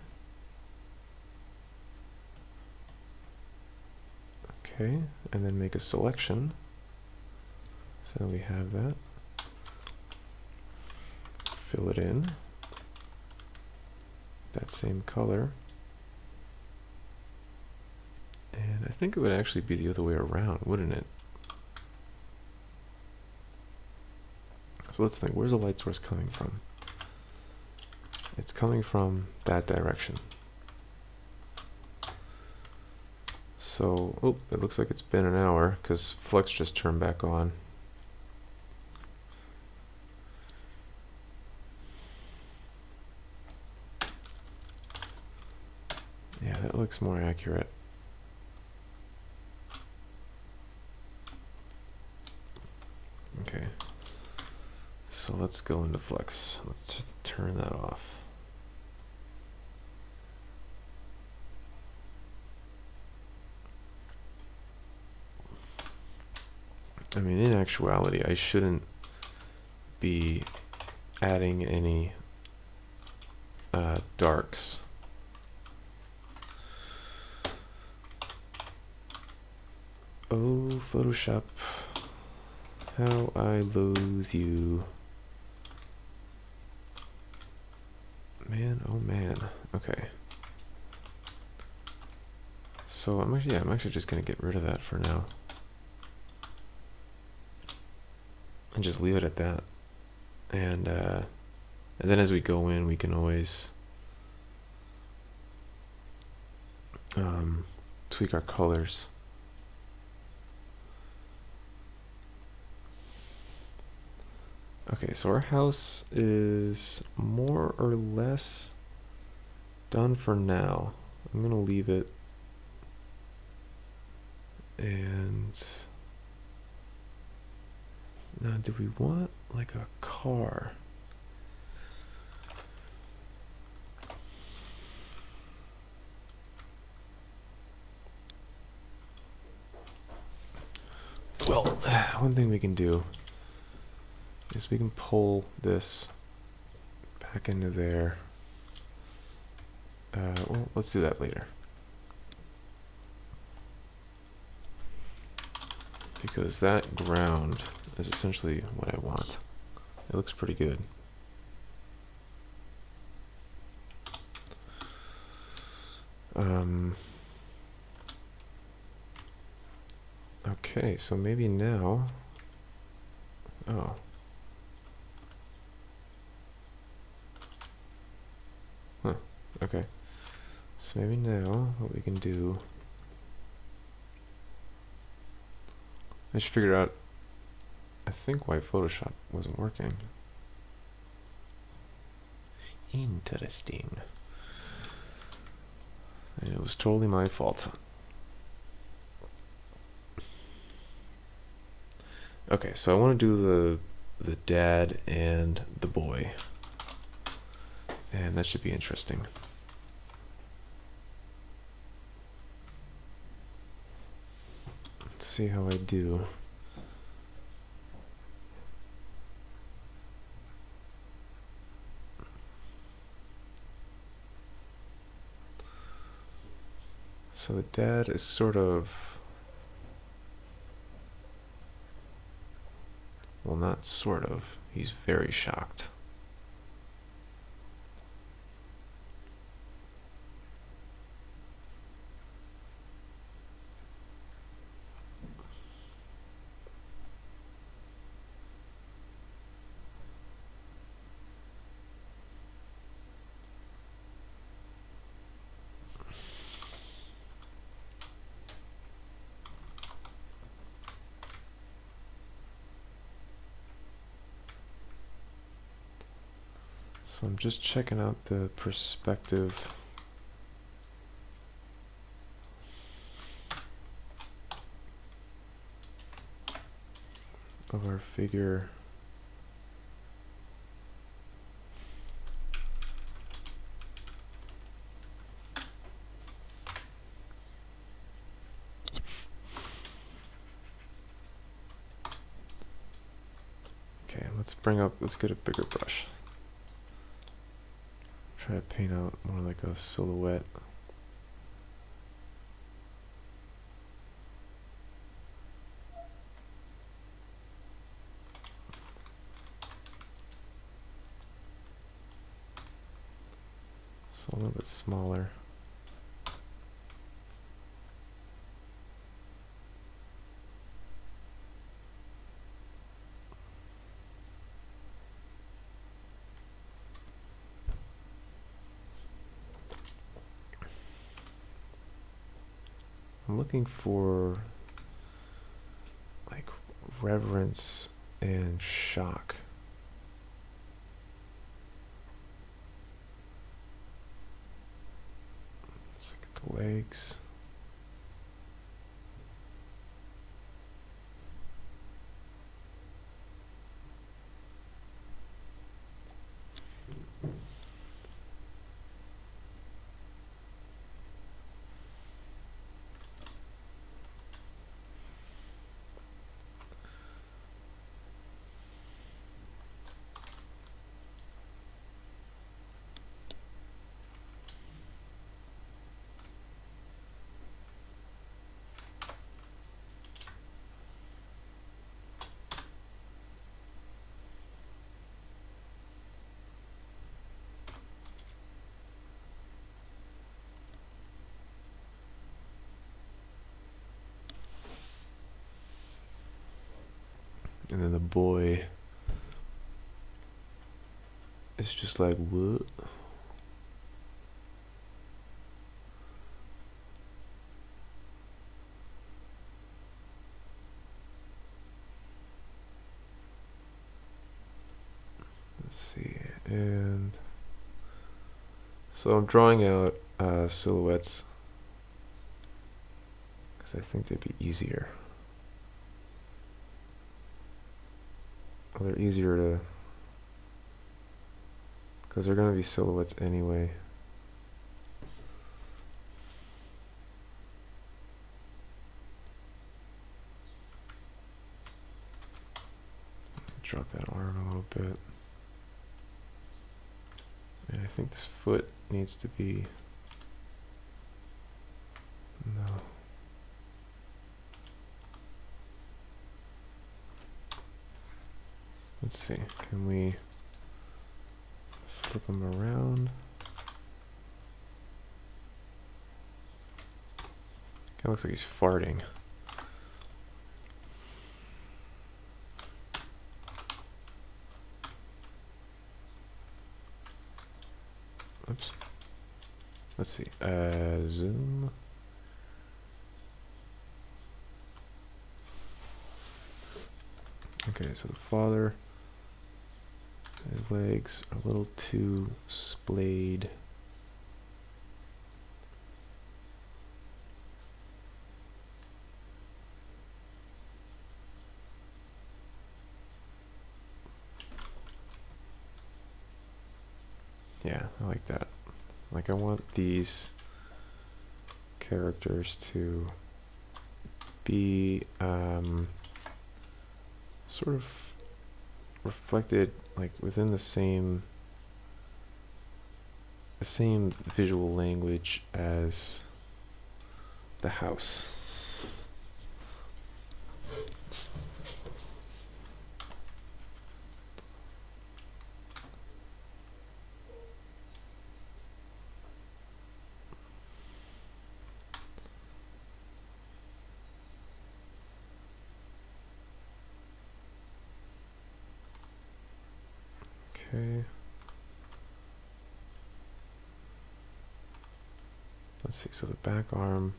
Okay, and then make a selection. So we have that. Fill it in. That same color. And I think it would actually be the other way around, wouldn't it? So let's think, where's the light source coming from? It's coming from that direction. So, oh, it looks like it's been an hour because Flux just turned back on. Yeah, that looks more accurate. Okay. So let's go into Flux. Let's turn that off. I mean, in actuality, I shouldn't be adding any darks. Oh, Photoshop, how I loathe you. Man, oh man. Okay. So I'm actually just gonna get rid of that for now. And just leave it at that. And then as we go in, we can always tweak our colors. Okay, so our house is more or less done for now. I'm gonna leave it. And now, do we want like a car? Well, one thing we can do is we can pull this back into there. Well, let's do that later. Because that ground is essentially what I want. It looks pretty good. Okay, so maybe now... Oh. Huh, okay. So maybe now what we can do... I should figure out... I think why Photoshop wasn't working. Interesting. And it was totally my fault. Okay, so I want to do the dad and the boy. And that should be interesting. Let's see how I do. So the dad is sort of... Well, not sort of. He's very shocked. So I'm just checking out the perspective of our figure. Okay, let's get a bigger brush. Try to paint out more like a silhouette. So a little bit smaller. I'm looking for like reverence and shock. Let's look at the legs. And then the boy is just like, what? Let's see, and so I'm drawing out silhouettes because I think they'd be easier. Well, they're easier to, because they're going to be silhouettes anyway. Drop that arm a little bit. And I think this foot needs to be, no. Let's see. Can we flip him around? Kind of looks like he's farting. Oops. Let's see. Zoom. Okay, so the father, his legs are a little too splayed. Yeah, I like that. Like, I want these characters to be sort of reflected, like, within the same visual language as the house. Okay. Let's see, so the back arm.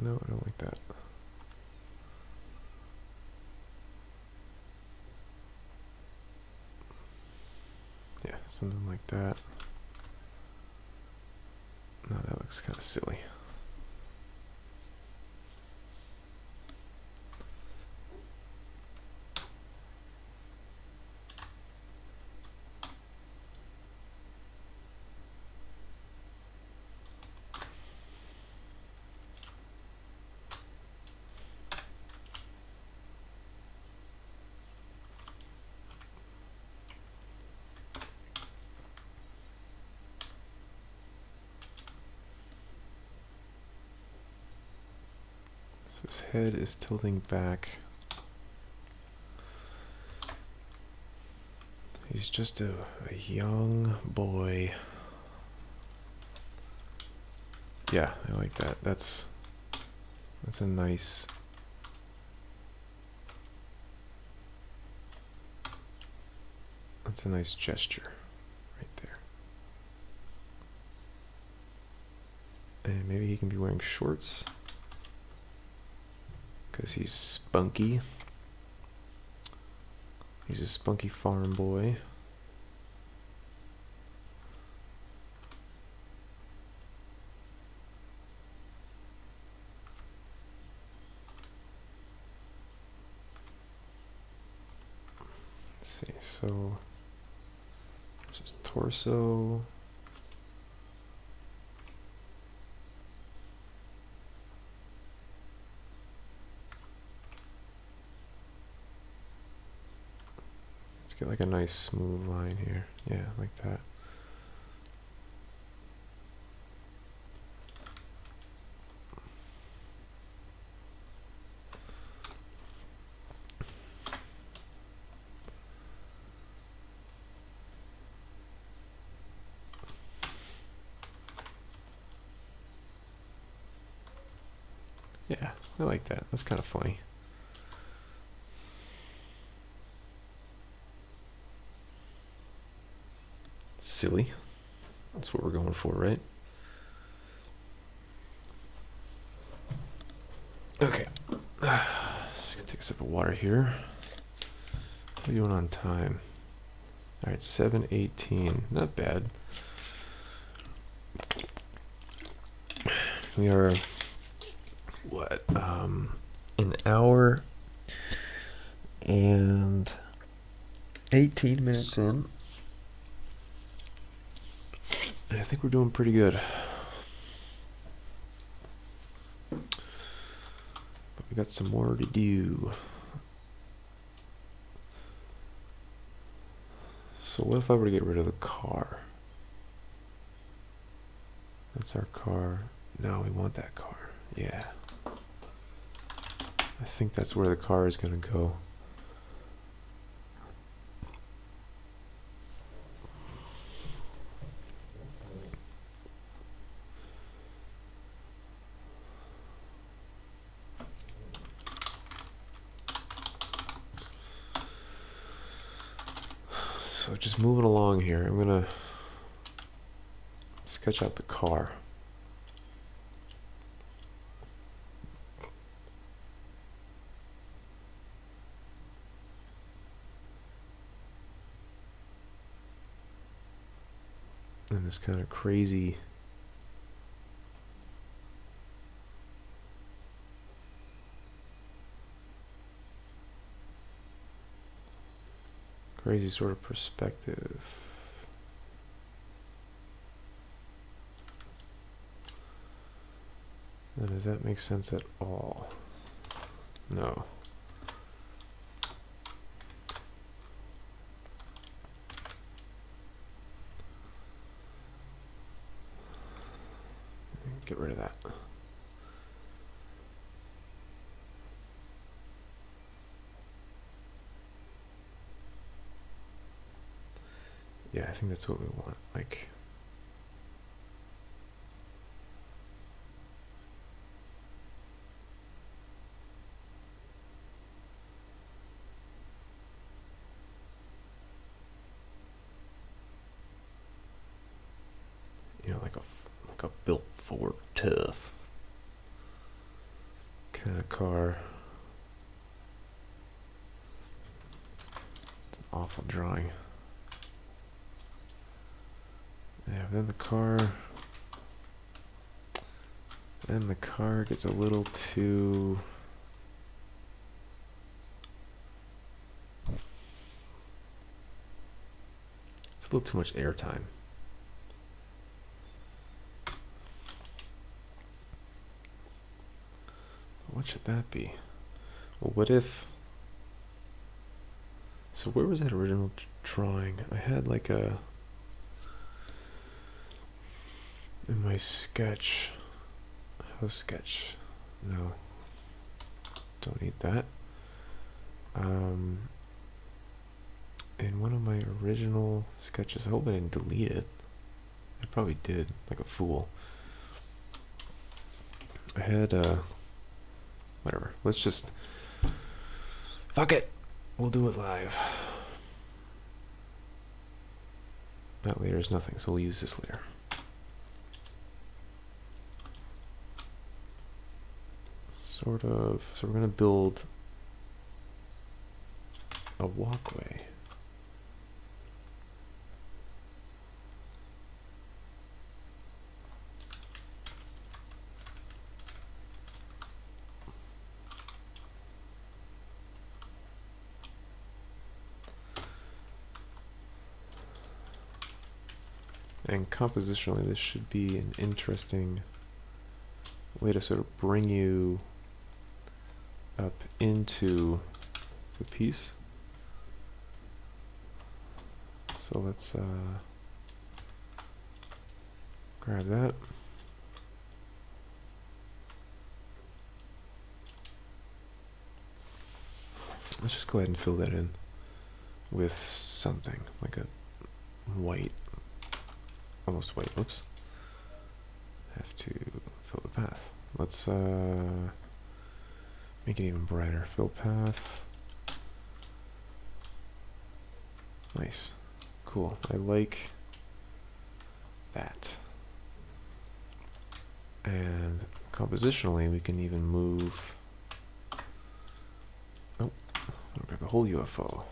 No, I don't like that. Yeah, something like that. No, that looks kind of silly. So his head is tilting back. He's just a young boy. Yeah, I like that. That's a nice. That's a nice gesture right there. And maybe he can be wearing shorts because he's spunky. He's a spunky farm boy. Let's see, so there's his torso. Let's get like a nice smooth line here. Yeah, like that. Yeah, I like that. That's kind of funny. Silly. That's what we're going for, right? Okay. Just gonna take a sip of water here. What are you doing on time? All right, 7:18. Not bad. We are what? An hour and 18 minutes in. I think we're doing pretty good. But we got some more to do. So what if I were to get rid of the car? That's our car. No, we want that car. Yeah. I think that's where the car is going to go. So just moving along here, I'm going to sketch out the car. And this kind of crazy sort of perspective. And does that make sense at all? No. Get rid of that. Yeah, I think that's what we want. Like, you know, like a built for tough kind of car. It's an awful drawing. Yeah, then the car gets a little too it's a little too much airtime. What should that be? Well, what if... So where was that original drawing? I had like a... In my sketch... House sketch. No. Don't need that. In one of my original sketches, I hope I didn't delete it. I probably did, like a fool. I had whatever. Let's just fuck it. We'll do it live. That layer is nothing, so we'll use this layer. Sort of. So we're gonna build a walkway. And compositionally, this should be an interesting way to sort of bring you up into the piece. So let's grab that. Let's just go ahead and fill that in with something like a white. Almost white. Whoops. Have to fill the path. Let's make it even brighter. Fill path. Nice. Cool. I like that. And compositionally, we can even move. Oh, I'll grab the whole UFO.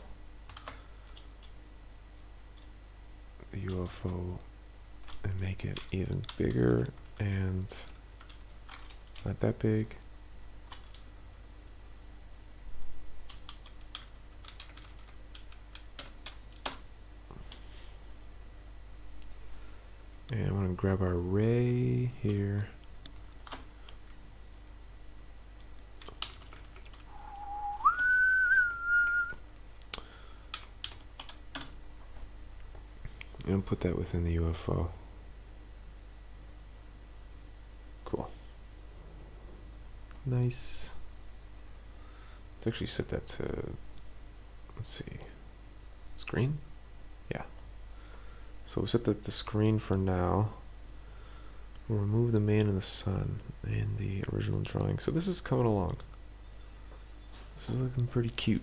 The UFO. And make it even bigger and not that big. And I want to grab our ray here. And put that within the UFO. Cool. Nice. to actually set that to, let's see, screen? Yeah. So we'll set that to screen for now. We'll remove the man and the sun in the original drawing. So this is coming along. This is looking pretty cute.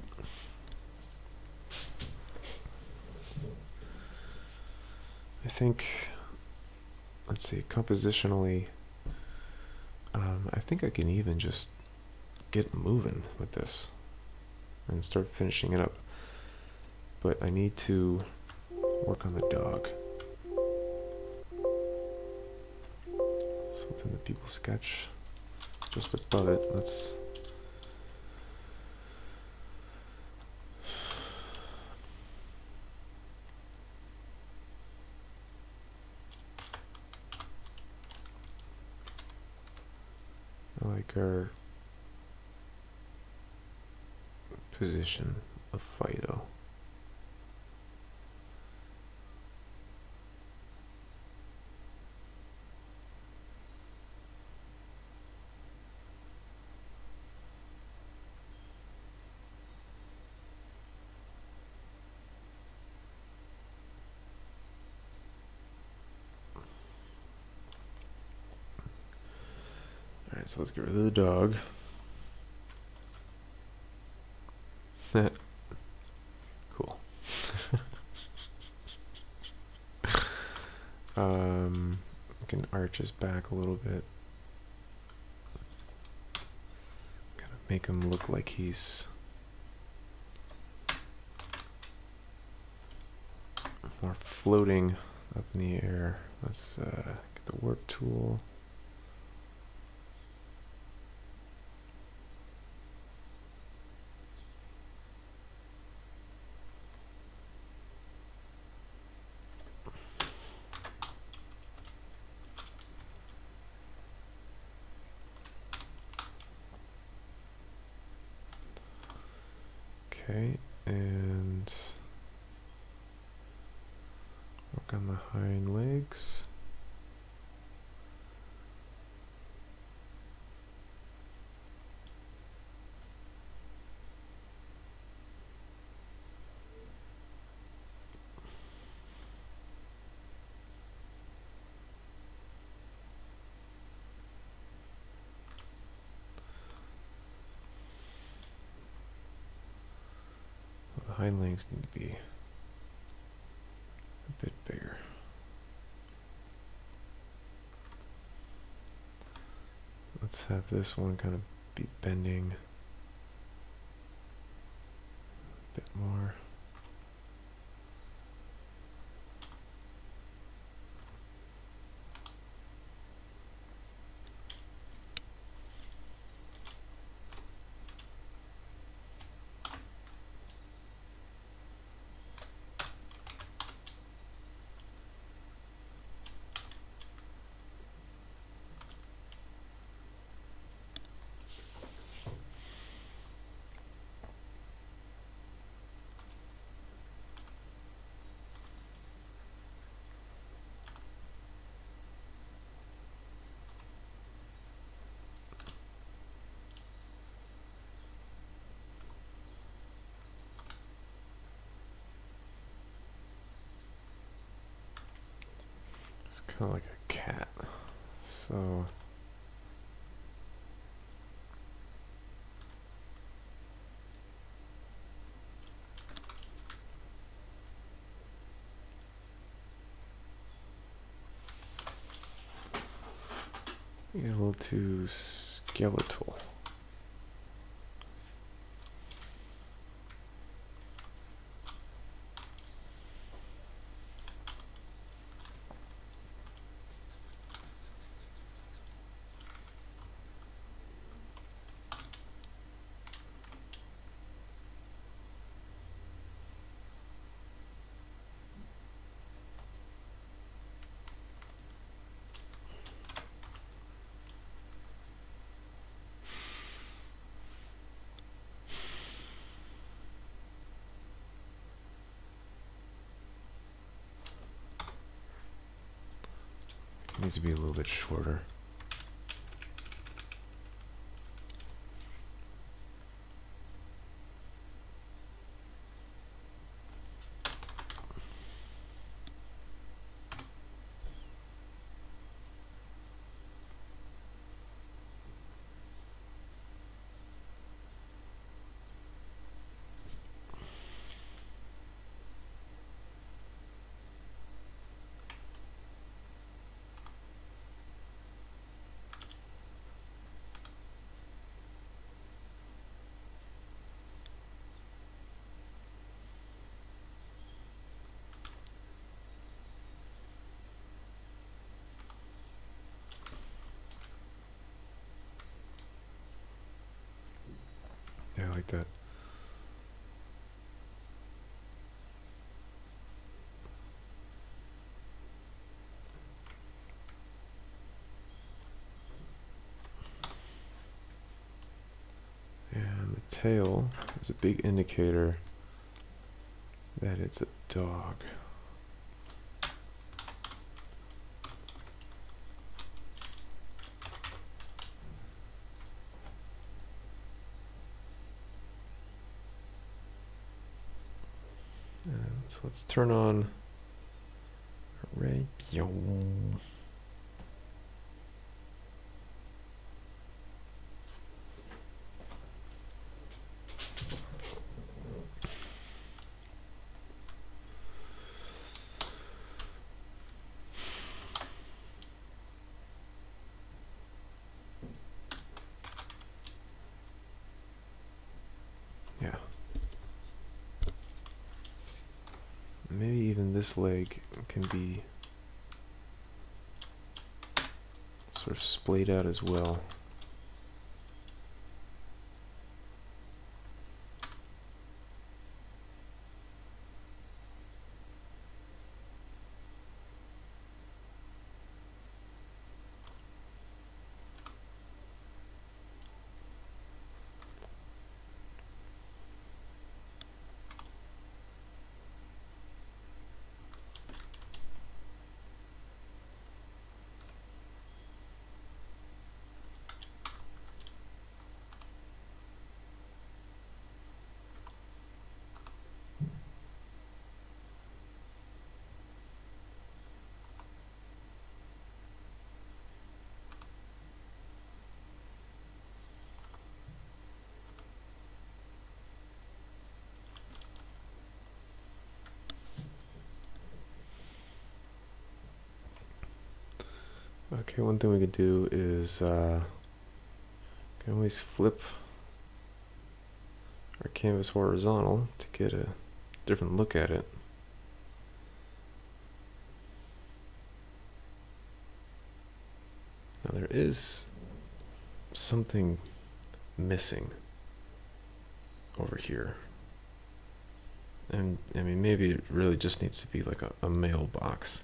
I think, let's see, compositionally, I think I can even just get moving with this and start finishing it up. But I need to work on the dog. Something that people sketch just above it. Let's I like our position of Fido. Alright, so let's get rid of the dog. Cool. I can arch his back a little bit. Kind of make him look like he's more floating up in the air. Let's get the warp tool. Okay, and work on the hind legs. The hind legs need to be a bit bigger. Let's have this one kind of be bending a bit more. Kind of like a cat. So get a little too skeletal. Needs to be a little bit shorter. like that. And the tail is a big indicator that it's a dog. And so let's turn on radio. Yeah. Maybe even this leg can be sort of splayed out as well. Okay, one thing we could do is can always flip our canvas horizontal to get a different look at it. Now there is something missing over here. And I mean, maybe it really just needs to be like a mailbox,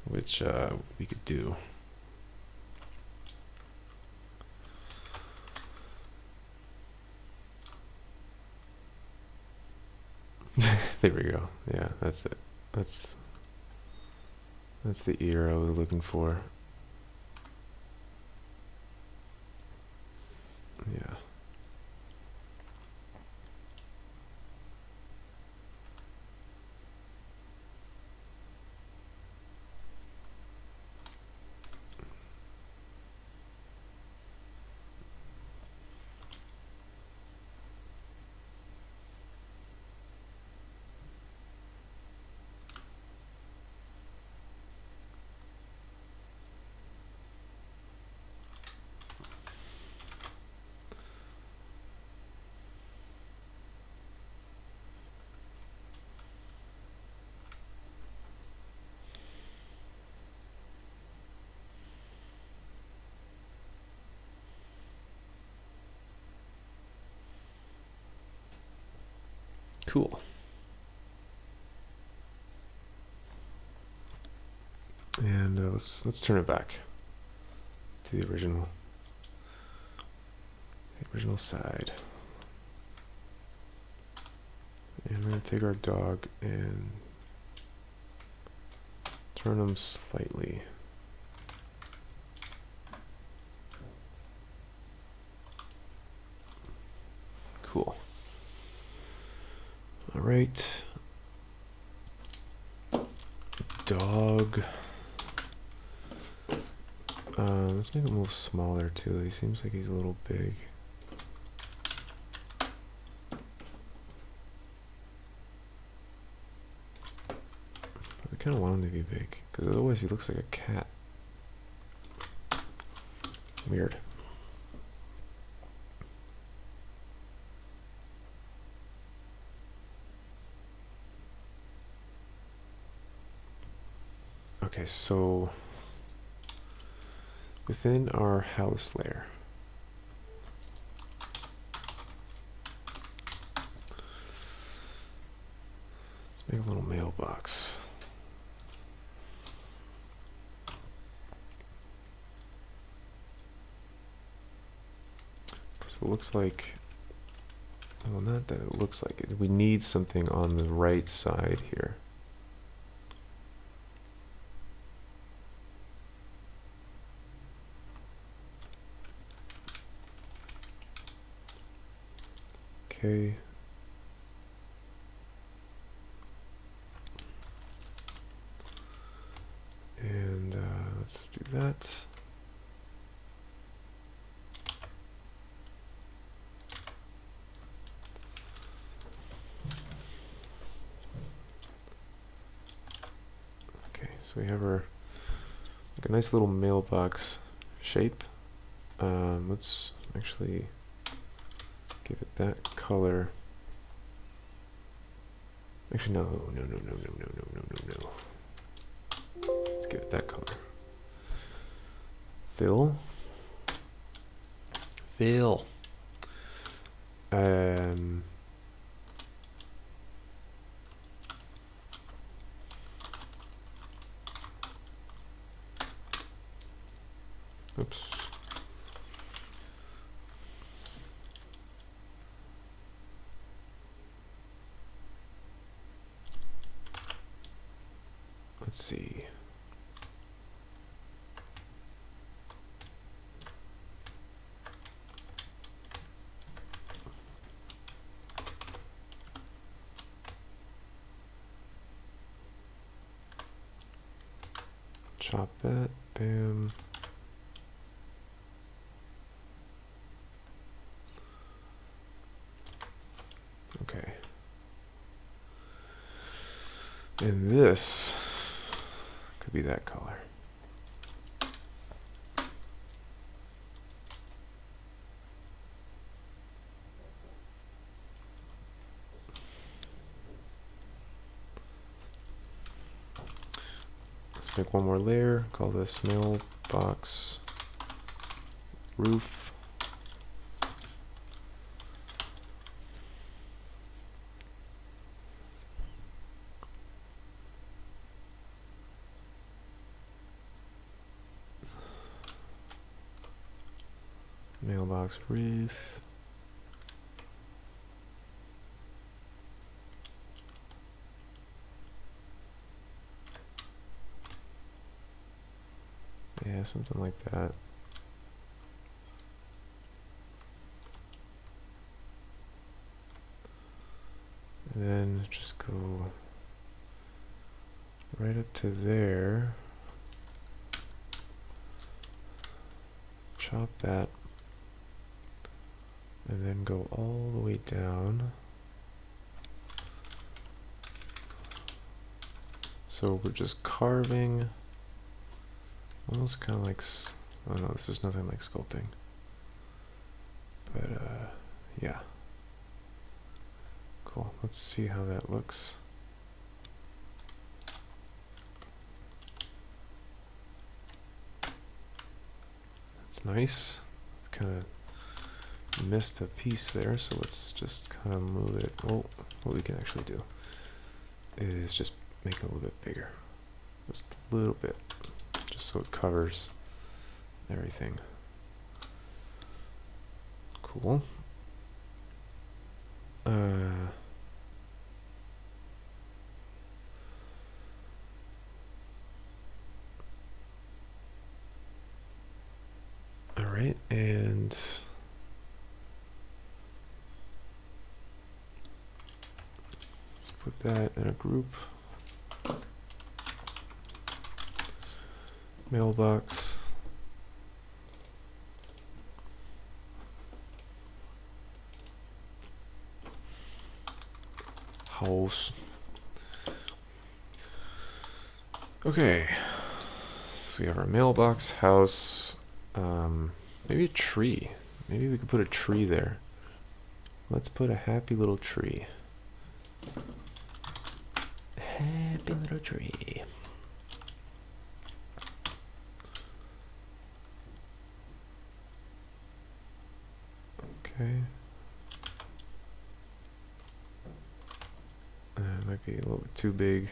which we could do. There we go. Yeah, that's it. That's the ear I was looking for. Yeah. Cool. And let's turn it back to the original side. And we're going to take our dog and turn him slightly. Cool. All right. Dog. Let's make him a little smaller too. He seems like he's a little big. I kind of want him to be big, because otherwise he looks like a cat. Weird. Okay, so within our house layer, Make a little mailbox. So it looks like, well, not that it looks like it. We need something on the right side here. Okay. And let's do that. Okay, so we have our like a nice little mailbox shape. Let's actually give it that color. Actually, no. Let's give it that color. Fill. Oops. Let's see. Chop that. Bam. Okay. And this could be that color. Let's make one more layer. Call this mailbox roof. Mailbox roof. Yeah, something like that. And then just go right up to there. Chop that. And then go all the way down. So we're just carving, almost kind of like, oh no, this is nothing like sculpting. But yeah. Cool, let's see how that looks. That's nice. Kind of missed a piece there, so let's just kind of move it. Well, what we can actually do is just make it a little bit bigger. Just a little bit. Just so it covers everything. Cool. Alright, and let's put that in a group. Mailbox. House. Okay, so we have our mailbox, house, maybe a tree. Maybe we could put a tree there. Let's put a happy little tree. Happy little tree. Okay. And might be a little bit too big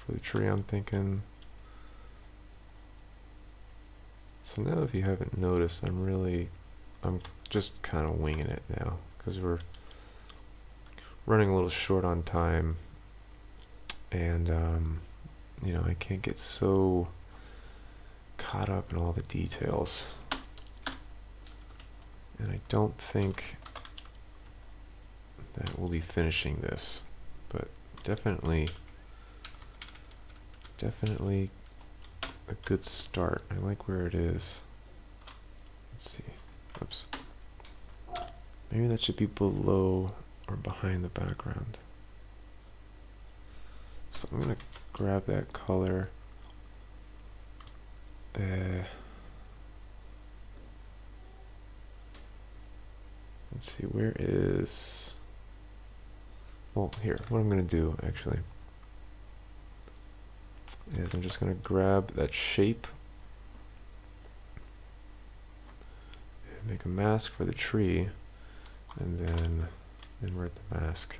for the tree, I'm thinking. So now, if you haven't noticed, I'm just kind of winging it now because we're running a little short on time, and I can't get so caught up in all the details, and I don't think that we'll be finishing this, but definitely a good start. I like where it is. Let's see. Oops. Maybe that should be below or behind the background. So I'm gonna grab that color. Let's see, where is... Well, here, what I'm going to do, actually, is I'm just going to grab that shape and make a mask for the tree, and then invert the mask,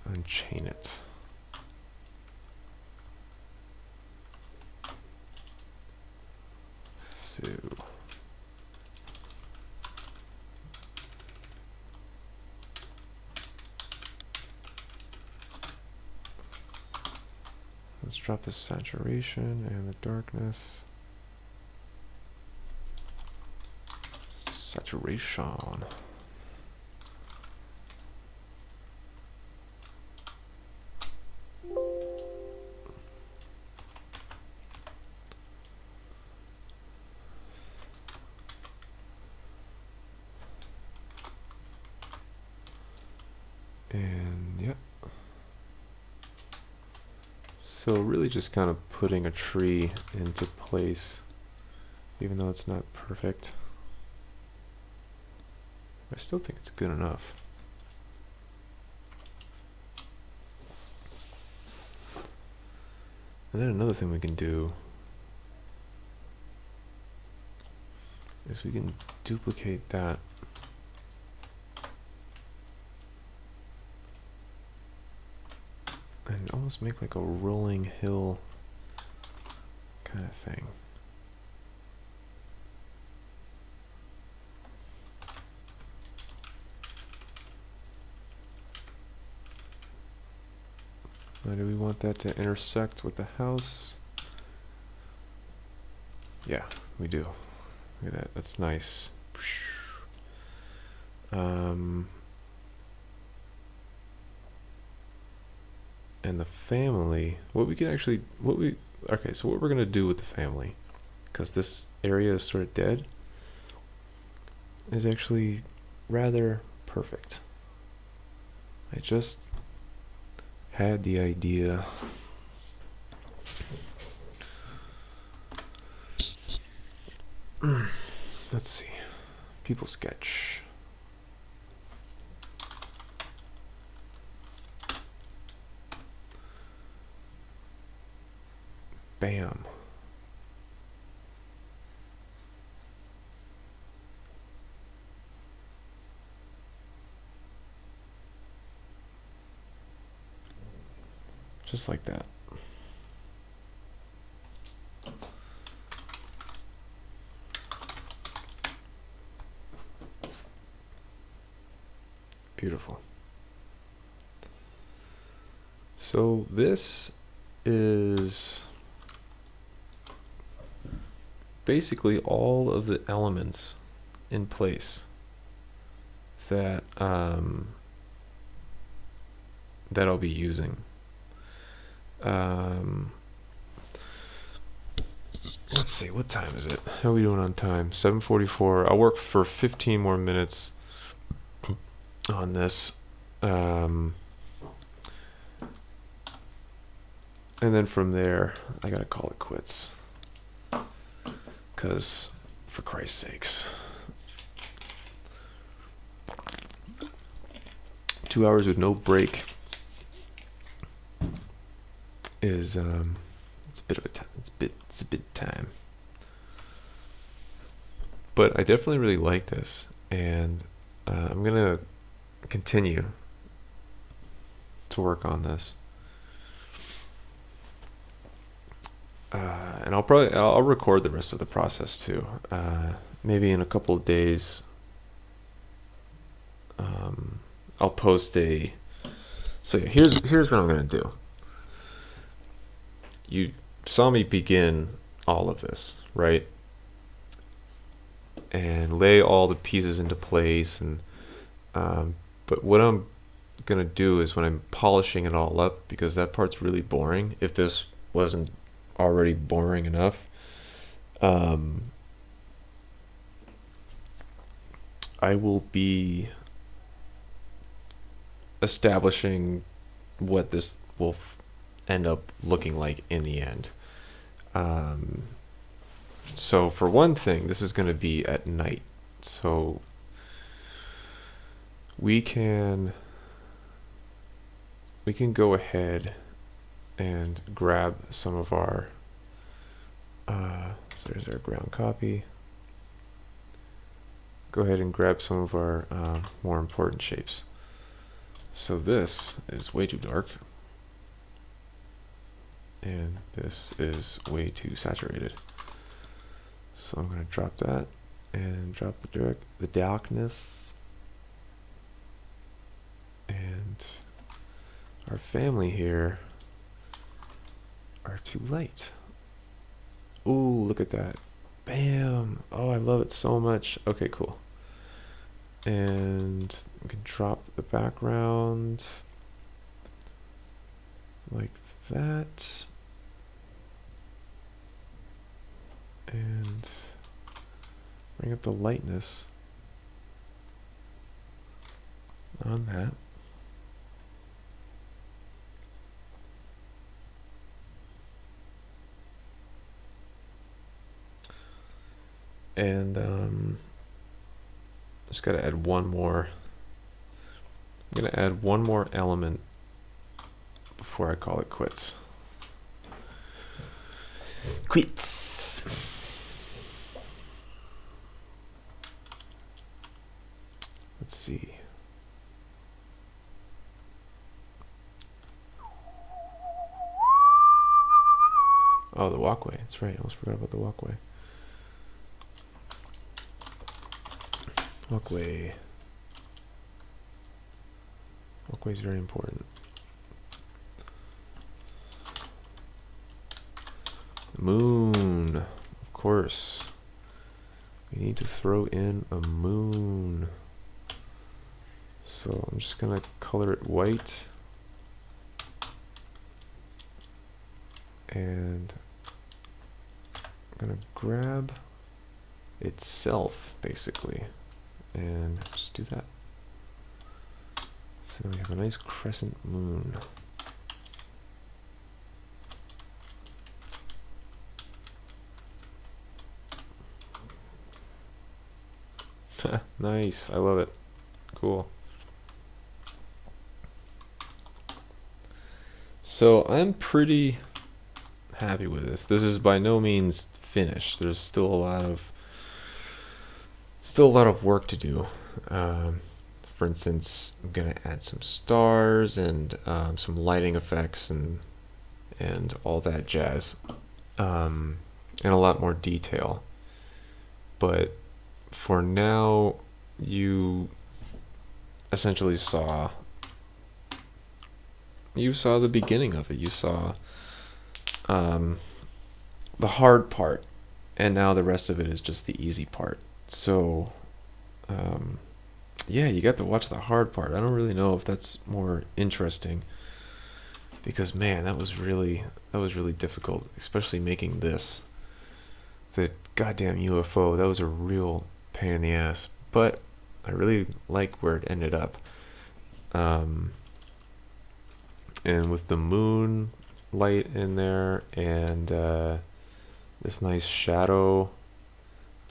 unchain it. So... let's drop the saturation and the darkness. Saturation. And yep. So really just kind of putting a tree into place, even though it's not perfect. I still think it's good enough. And then another thing we can do is we can duplicate that and almost make like a rolling hill kind of thing. Now, do we want that to intersect with the house? Yeah, we do. Look at that, that's nice. And the family, so what we're gonna do with the family, because this area is sort of dead, is actually rather perfect. I just had the idea. Let's see. People sketch. Bam. Just like that. Beautiful. So this is basically all of the elements in place that that I'll be using. Let's see, what time is it? How are we doing on time? 7:44. I'll work for 15 more minutes on this. And then from there, I gotta call it quits. Because, for Christ's sakes, 2 hours with no break is it's a bit of a time. It's a bit time. But I definitely really like this, and I'm gonna continue to work on this. And I'll record the rest of the process too. Maybe in a couple of days, I'll post a. So yeah, here's what I'm gonna do. You saw me begin all of this, right? And lay all the pieces into place, and but what I'm gonna do is when I'm polishing it all up, because that part's really boring. If this wasn't already boring enough, I will be establishing what this will end up looking like in the end. So for one thing, this is going to be at night. So we can go ahead and grab some of our so there's our ground copy. Go ahead and grab some of our more important shapes. So this is way too dark, and this is way too saturated. So I'm going to drop that and drop the darkness, and our family here are too light. Ooh, look at that. Bam! Oh, I love it so much. Okay, cool. And we can drop the background like that. And bring up the lightness on that. And just gotta add one more. I'm gonna add one more element before I call it quits. Quits. Let's see. Oh, the walkway. That's right. I almost forgot about the walkway. Walkway. Walkway is very important. Moon. Of course. We need to throw in a moon. So I'm just going to color it white. And I'm going to grab itself, basically. And just do that. So we have a nice crescent moon. Nice, I love it. Cool. So I'm pretty happy with this. This is by no means finished. There's still a lot of work to do. For instance, I'm gonna add some stars and some lighting effects and all that jazz, and a lot more detail. But for now, you essentially saw the beginning of it. You saw the hard part, and now the rest of it is just the easy part. So yeah, you got to watch the hard part. I don't really know if that's more interesting, because man, that was really difficult, especially making this. The goddamn UFO, that was a real pain in the ass, but I really like where it ended up. And with the moon light in there, and this nice shadow,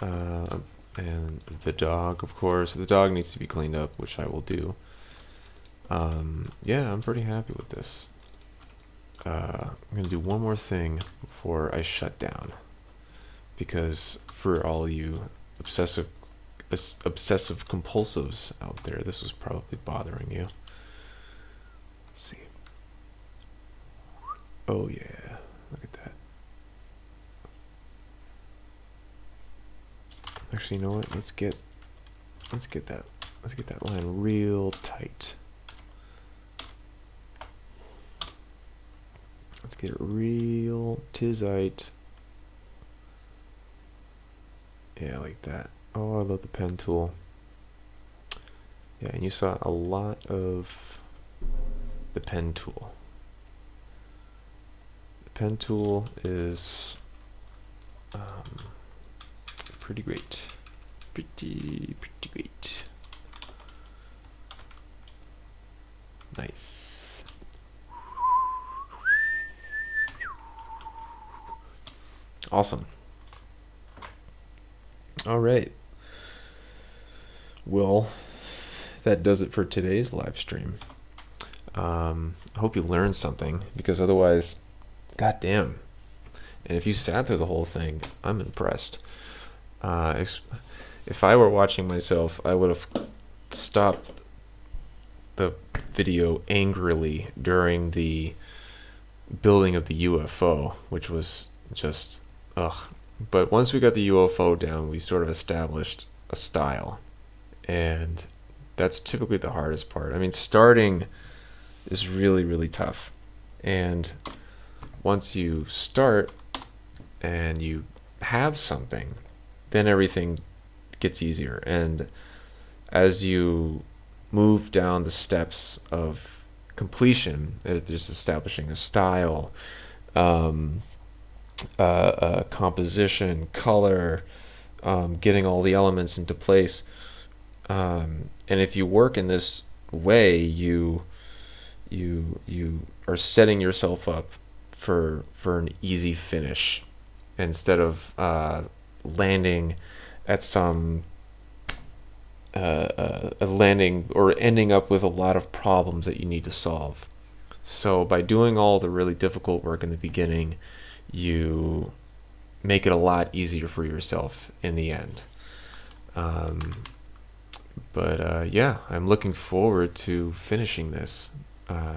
and the dog, of course. The dog needs to be cleaned up, which I will do. Yeah, I'm pretty happy with this. I'm gonna do one more thing before I shut down, because for all you obsessive compulsives out there, this was probably bothering you. Let's see. Oh yeah, look at that. Actually, you know what? Let's get that line real tight. Let's get it real tight. Yeah, like that. Oh, I love the pen tool. Yeah, and you saw a lot of the pen tool. The pen tool is pretty great. Pretty great. Nice. Awesome. All right. Well, that does it for today's live stream. I hope you learned something, because otherwise, goddamn. And if you sat through the whole thing, I'm impressed. If I were watching myself, I would have stopped the video angrily during the building of the UFO, which was just ugh. But once we got the UFO down, we sort of established a style, and that's typically the hardest part. I mean, starting is really tough, and once you start and you have something, then everything gets easier. And as you move down the steps of completion, there's establishing a style, composition, color, getting all the elements into place. And if you work in this way, you are setting yourself up for an easy finish, instead of landing at some landing or ending up with a lot of problems that you need to solve. So by doing all the really difficult work in the beginning, you make it a lot easier for yourself in the end. Yeah, I'm looking forward to finishing this,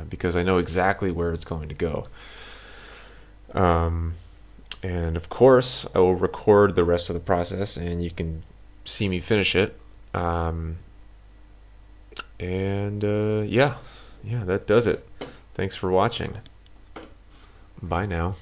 because I know exactly where it's going to go. And of course, I will record the rest of the process, and you can see me finish it. Yeah, that does it. Thanks for watching. Bye now.